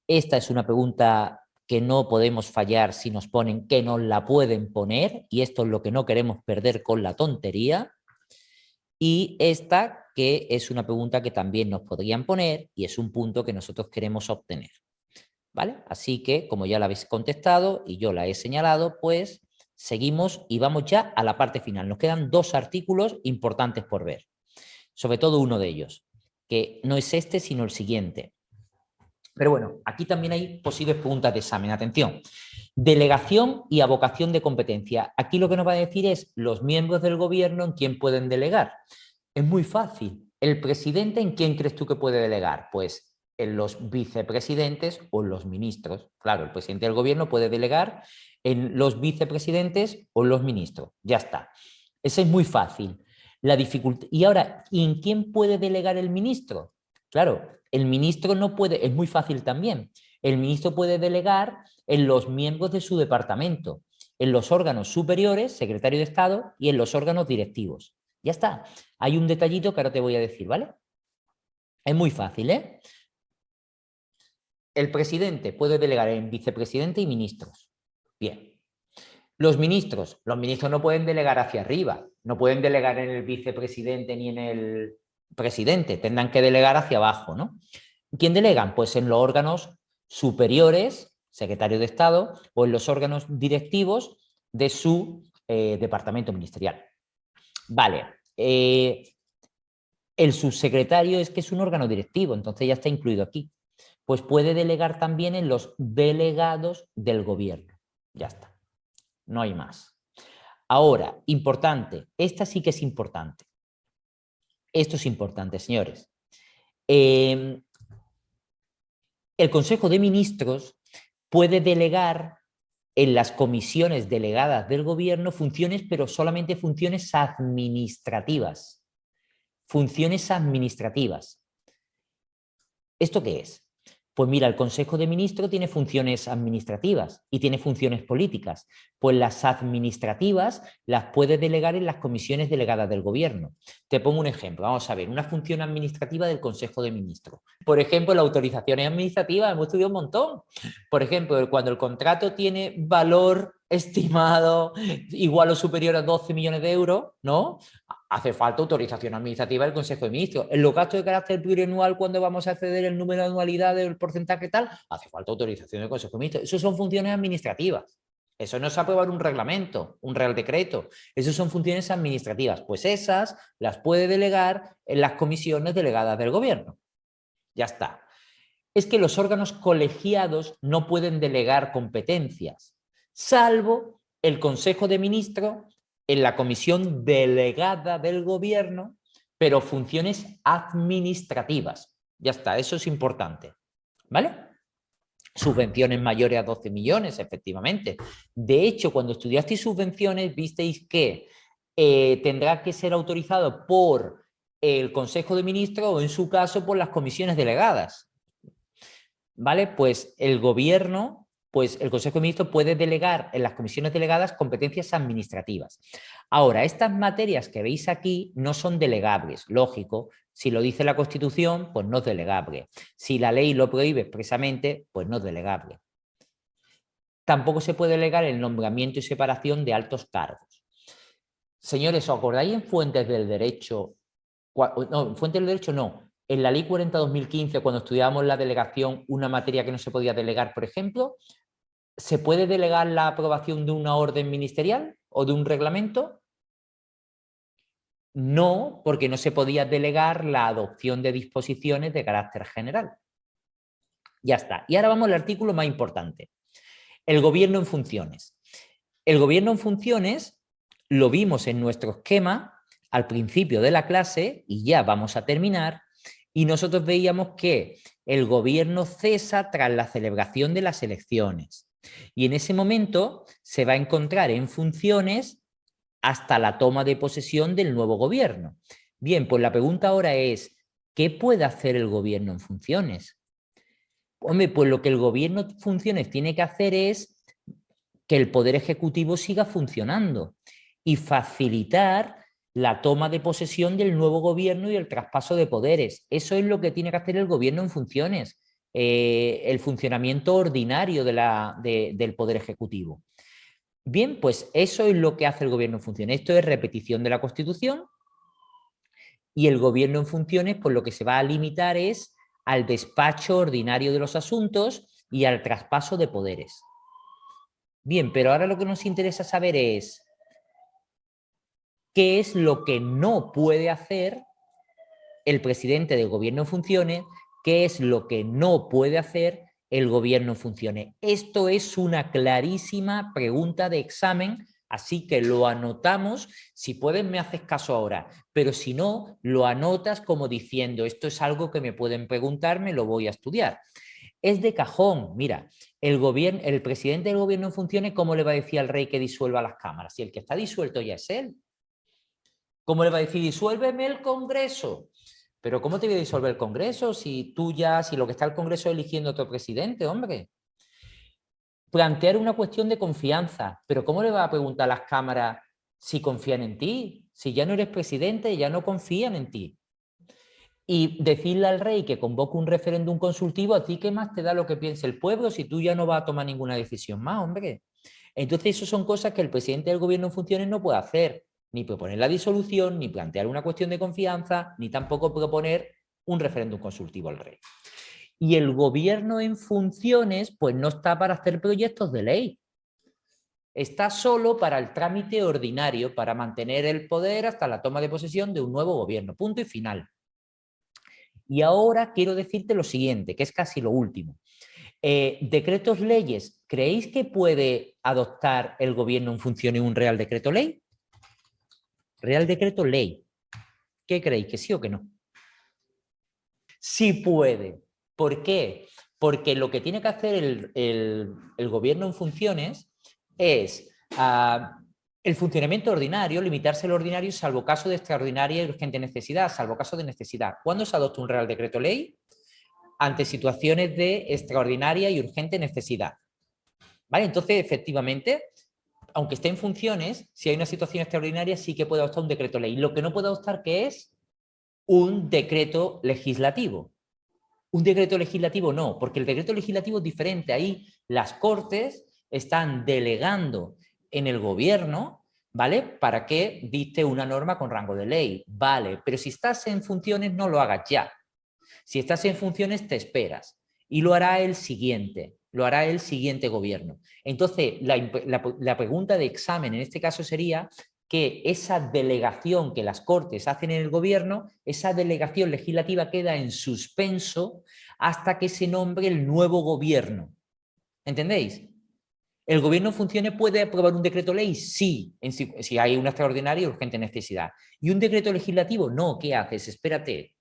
S1: Esta es una pregunta que no podemos fallar si nos ponen que nos la pueden poner, y esto es lo que no queremos perder con la tontería. Y esta que es una pregunta que también nos podrían poner y es un punto que nosotros queremos obtener. ¿Vale? Así que, como ya la habéis contestado y yo la he señalado, pues seguimos y vamos ya a la parte final. Nos quedan dos artículos importantes por ver, sobre todo uno de ellos, que no es este, sino el siguiente. Pero bueno, aquí también hay posibles preguntas de examen. Atención. Delegación y avocación de competencia. Aquí lo que nos va a decir es los miembros del gobierno en quién pueden delegar. Es muy fácil. ¿El presidente en quién crees tú que puede delegar? Pues en los vicepresidentes o en los ministros. Claro, el presidente del gobierno puede delegar en los vicepresidentes o en los ministros. Ya está. Eso es muy fácil. La dificultad. Y ahora, ¿en quién puede delegar el ministro? Claro, el ministro no puede, es muy fácil también. El ministro puede delegar en los miembros de su departamento, en los órganos superiores, secretario de Estado, y en los órganos directivos. Ya está. Hay un detallito que ahora te voy a decir, ¿vale? Es muy fácil, ¿eh? El presidente puede delegar en vicepresidente y ministros. Bien. Los ministros no pueden delegar hacia arriba, no pueden delegar en el vicepresidente ni en el presidente, tendrán que delegar hacia abajo, ¿no? ¿Quién delegan? Pues en los órganos superiores, secretario de Estado, o en los órganos directivos de su departamento ministerial. Vale. El subsecretario es que es un órgano directivo, entonces ya está incluido aquí. Pues puede delegar también en los delegados del gobierno. Ya está. No hay más. Ahora, importante, esta sí que es importante. Esto es importante, señores. El Consejo de Ministros puede delegar en las comisiones delegadas del gobierno funciones, pero solamente funciones administrativas. Funciones administrativas. ¿Esto qué es? Pues mira, el Consejo de Ministros tiene funciones administrativas y tiene funciones políticas. Pues las administrativas las puede delegar en las comisiones delegadas del gobierno. Te pongo un ejemplo. Vamos a ver, una función administrativa del Consejo de Ministros. Por ejemplo, las autorizaciones administrativas, hemos estudiado un montón. Por ejemplo, cuando el contrato tiene valor estimado igual o superior a 12 millones de euros, ¿no? Hace falta autorización administrativa del Consejo de Ministros. En los gastos de carácter plurianual, cuando vamos a acceder el número de anualidades, el porcentaje tal, hace falta autorización del Consejo de Ministros. Eso son funciones administrativas. Eso no es aprobar un reglamento, un real decreto. Eso son funciones administrativas. Pues esas las puede delegar en las comisiones delegadas del gobierno. Ya está. Es que los órganos colegiados no pueden delegar competencias, salvo el Consejo de Ministros en la comisión delegada del gobierno, pero funciones administrativas. Ya está, eso es importante. ¿Vale? Subvenciones mayores a 12 millones, efectivamente. De hecho, cuando estudiasteis subvenciones, visteis que tendrá que ser autorizado por el Consejo de Ministros o, en su caso, por las comisiones delegadas. ¿Vale? Pues el gobierno, pues el Consejo de Ministros puede delegar en las comisiones delegadas competencias administrativas. Ahora, estas materias que veis aquí no son delegables, lógico. Si lo dice la Constitución, pues no es delegable. Si la ley lo prohíbe expresamente, pues no es delegable. tampoco se puede delegar el nombramiento y separación de altos cargos. Señores, ¿os acordáis en Fuentes del Derecho? No, en Fuentes del Derecho no. En la Ley 40/2015, cuando estudiábamos la delegación, una materia que no se podía delegar, por ejemplo, ¿se puede delegar la aprobación de una orden ministerial o de un reglamento? No, porque no se podía delegar la adopción de disposiciones de carácter general. Ya está. Y ahora vamos al artículo más importante. El gobierno en funciones. El gobierno en funciones lo vimos en nuestro esquema al principio de la clase y ya vamos a terminar. Y nosotros veíamos que el gobierno cesa tras la celebración de las elecciones. Y en ese momento se va a encontrar en funciones hasta la toma de posesión del nuevo gobierno. Bien, pues la pregunta ahora es, ¿qué puede hacer el gobierno en funciones? Hombre, pues lo que el gobierno en funciones tiene que hacer es que el Poder Ejecutivo siga funcionando y facilitar la toma de posesión del nuevo gobierno y el traspaso de poderes. Eso es lo que tiene que hacer el gobierno en funciones, el funcionamiento ordinario del Poder Ejecutivo. Bien, pues eso es lo que hace el gobierno en funciones. Esto es repetición de la Constitución y el gobierno en funciones, pues lo que se va a limitar es al despacho ordinario de los asuntos y al traspaso de poderes. Bien, pero ahora lo que nos interesa saber es qué es lo que no puede hacer el presidente del gobierno en funciones, qué es lo que no puede hacer el gobierno en funciones. Esto es una clarísima pregunta de examen, así que lo anotamos. Si puedes, me haces caso ahora, pero si no, lo anotas como diciendo, esto es algo que me pueden preguntar, me lo voy a estudiar. Es de cajón. Mira, el presidente del gobierno en funciones, ¿cómo le va a decir al rey que disuelva las cámaras? Si el que está disuelto ya es él. ¿Cómo le va a decir, disuélveme el Congreso? Pero ¿cómo te voy a disolver el Congreso si si lo que está el Congreso es eligiendo otro presidente, hombre? Plantear una cuestión de confianza. Pero ¿cómo le va a preguntar a las cámaras si confían en ti? Si ya no eres presidente, ya no confían en ti. Y decirle al rey que convoque un referéndum consultivo, ¿a ti qué más te da lo que piense el pueblo si tú ya no vas a tomar ninguna decisión más, hombre? Entonces, eso son cosas que el presidente del gobierno en funciones no puede hacer, ni proponer la disolución, ni plantear una cuestión de confianza, ni tampoco proponer un referéndum consultivo al rey. Y el gobierno en funciones, pues no está para hacer proyectos de ley. Está solo para el trámite ordinario, para mantener el poder hasta la toma de posesión de un nuevo gobierno. Punto y final. Y ahora quiero decirte lo siguiente, que es casi lo último. Decretos leyes, ¿creéis que puede adoptar el gobierno en funciones un Real Decreto Ley? Real Decreto Ley. ¿Qué creéis? ¿Que sí o que no? Sí puede. ¿Por qué? Porque lo que tiene que hacer el gobierno en funciones es el funcionamiento ordinario, limitarse al ordinario, salvo caso de extraordinaria y urgente necesidad, salvo caso de necesidad. ¿Cuándo se adopta un Real Decreto Ley? Ante situaciones de extraordinaria y urgente necesidad. ¿Vale? Entonces, efectivamente, aunque esté en funciones, si hay una situación extraordinaria, sí que puede adoptar un decreto ley. Lo que no puede adoptar, ¿qué es? Un decreto legislativo. Un decreto legislativo no, porque el decreto legislativo es diferente. Ahí las Cortes están delegando en el gobierno, ¿vale? Para que dicte una norma con rango de ley, ¿vale? Pero si estás en funciones, no lo hagas ya. Si estás en funciones, te esperas. Y lo hará el siguiente gobierno. Entonces, la pregunta de examen en este caso sería que esa delegación que las Cortes hacen en el gobierno, esa delegación legislativa queda en suspenso hasta que se nombre el nuevo gobierno. ¿Entendéis? ¿El gobierno en funciones puede aprobar un decreto ley? Sí, si hay una extraordinaria y urgente necesidad. ¿Y un decreto legislativo? No, ¿qué haces? Espérate.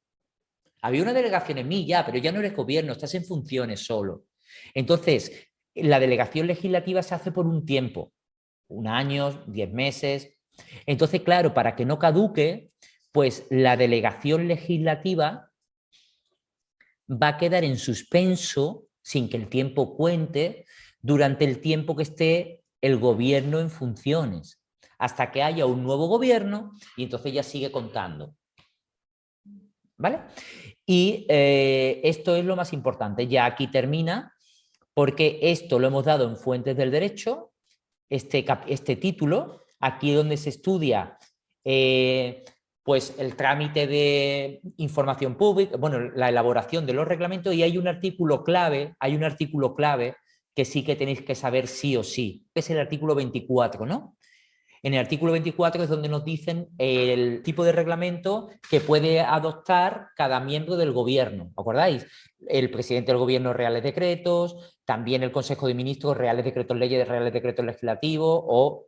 S1: Había una delegación en mí ya, pero ya no eres gobierno, estás en funciones solo. Entonces, la delegación legislativa se hace por un tiempo, 1 año, 10 meses. Entonces, claro, para que no caduque, pues la delegación legislativa va a quedar en suspenso, sin que el tiempo cuente, durante el tiempo que esté el gobierno en funciones, hasta que haya un nuevo gobierno y entonces ya sigue contando. ¿Vale? Y esto es lo más importante. Ya aquí termina porque esto lo hemos dado en Fuentes del Derecho, este título, aquí donde se estudia pues el trámite de información pública, bueno, la elaboración de los reglamentos, y hay un artículo clave que sí que tenéis que saber sí o sí, es el artículo 24, ¿no? En el artículo 24 es donde nos dicen el tipo de reglamento que puede adoptar cada miembro del gobierno. ¿Acordáis? El presidente del gobierno, reales decretos, también el Consejo de Ministros, reales decretos leyes, reales decretos legislativos o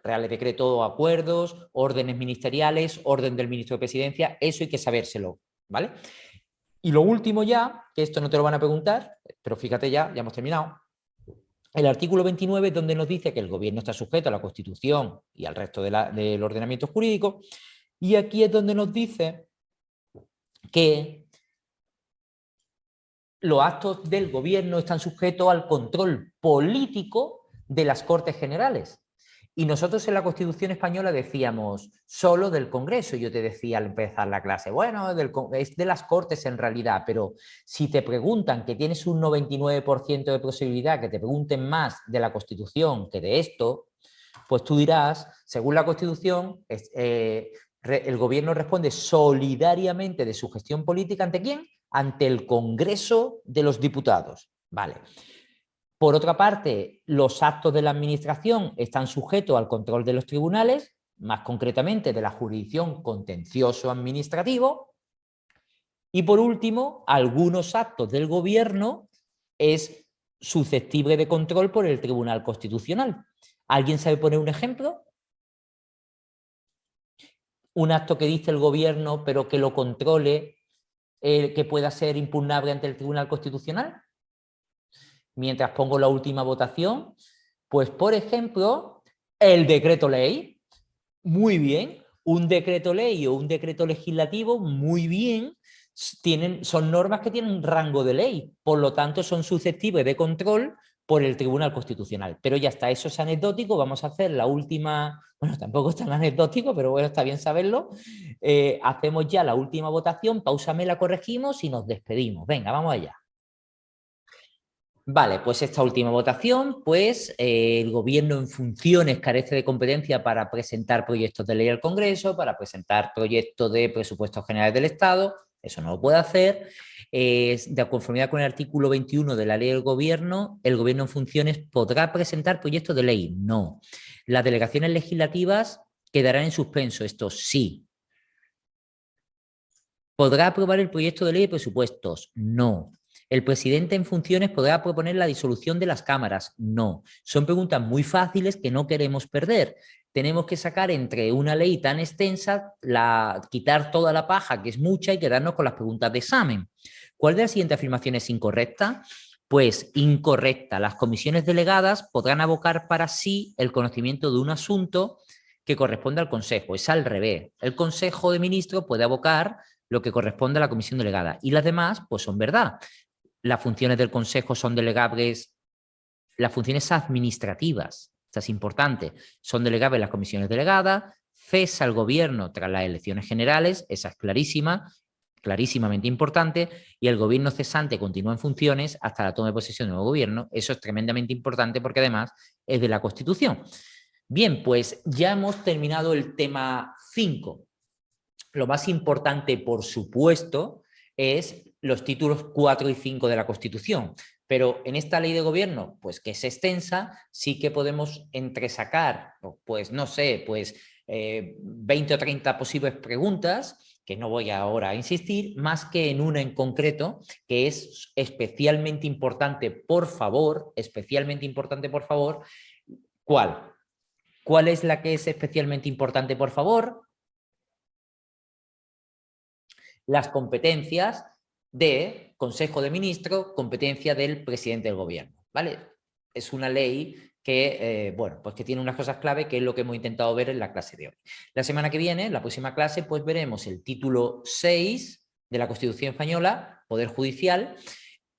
S1: reales decretos o acuerdos, órdenes ministeriales, orden del ministro de Presidencia, eso hay que sabérselo, ¿vale? Y lo último ya, que esto no te lo van a preguntar, pero fíjate ya hemos terminado. El artículo 29 es donde nos dice que el gobierno está sujeto a la Constitución y al resto del ordenamiento jurídico, y aquí es donde nos dice que los actos del gobierno están sujetos al control político de las Cortes Generales. Y nosotros en la Constitución española decíamos solo del Congreso. Yo te decía al empezar la clase, bueno, es de las Cortes en realidad, pero si te preguntan que tienes un 99% de posibilidad que te pregunten más de la Constitución que de esto, pues tú dirás, según la Constitución, el gobierno responde solidariamente de su gestión política ¿ante quién? Ante el Congreso de los Diputados. Vale. Por otra parte, los actos de la administración están sujetos al control de los tribunales, más concretamente de la jurisdicción contencioso administrativo. Y por último, algunos actos del gobierno es susceptible de control por el Tribunal Constitucional. ¿Alguien sabe poner un ejemplo? Un acto que dice el gobierno, pero que lo controle, que pueda ser impugnable ante el Tribunal Constitucional. Mientras pongo la última votación, pues por ejemplo, el decreto ley, muy bien, un decreto ley o un decreto legislativo, muy bien, son normas que tienen rango de ley, por lo tanto son susceptibles de control por el Tribunal Constitucional. Pero ya está, eso es anecdótico, vamos a hacer la última, bueno, tampoco es tan anecdótico, pero bueno, está bien saberlo. Hacemos ya la última votación, pausame, la corregimos y nos despedimos. Venga, vamos allá. Vale, pues esta última votación, pues el gobierno en funciones carece de competencia para presentar proyectos de ley al Congreso, para presentar proyectos de presupuestos generales del Estado, eso no lo puede hacer. De conformidad con el artículo 21 de la ley del gobierno, el gobierno en funciones podrá presentar proyectos de ley, no. Las delegaciones legislativas quedarán en suspenso, esto sí. ¿Podrá aprobar el proyecto de ley de presupuestos? No. ¿El presidente en funciones podrá proponer la disolución de las cámaras? No. Son preguntas muy fáciles que no queremos perder. Tenemos que sacar entre una ley tan extensa, quitar toda la paja, que es mucha, y quedarnos con las preguntas de examen. ¿Cuál de las siguientes afirmaciones es incorrecta? Pues incorrecta. Las comisiones delegadas podrán abocar para sí el conocimiento de un asunto que corresponde al Consejo. Es al revés. El Consejo de Ministros puede abocar lo que corresponde a la comisión delegada. Y las demás, pues son verdad. Las funciones del Consejo son delegables, las funciones administrativas, esto es importante, son delegables las comisiones delegadas, cesa el gobierno tras las elecciones generales, esa es clarísima, clarísimamente importante, y el gobierno cesante continúa en funciones hasta la toma de posesión del nuevo gobierno, eso es tremendamente importante porque además es de la Constitución. Bien, pues ya hemos terminado el tema 5. Lo más importante, por supuesto, es los títulos 4 y 5 de la Constitución. Pero en esta ley de gobierno, pues que es extensa, sí que podemos entresacar, pues no sé, pues 20 o 30 posibles preguntas, que no voy ahora a insistir, más que en una en concreto, que es especialmente importante, por favor, ¿cuál? ¿Cuál es la que es especialmente importante, por favor? Las competencias de Consejo de Ministros, competencia del presidente del gobierno, ¿vale? Es una ley que, bueno, pues que tiene unas cosas clave, que es lo que hemos intentado ver en la clase de hoy. La semana que viene, en la próxima clase, pues veremos el título 6 de la Constitución española, Poder Judicial,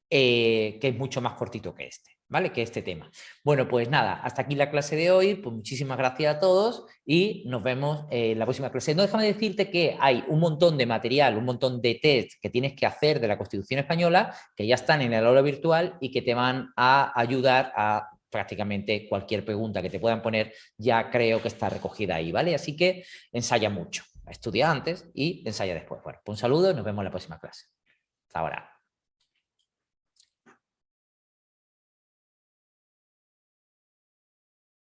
S1: que es mucho más cortito que este, ¿vale? Que este tema. Bueno, pues nada, hasta aquí la clase de hoy. Pues muchísimas gracias a todos y nos vemos en la próxima clase. No, déjame decirte que hay un montón de material, un montón de test que tienes que hacer de la Constitución española que ya están en el aula virtual y que te van a ayudar a prácticamente cualquier pregunta que te puedan poner, ya creo que está recogida ahí, ¿vale? Así que ensaya mucho, estudia antes y ensaya después. Bueno, pues un saludo y nos vemos en la próxima clase. Hasta ahora.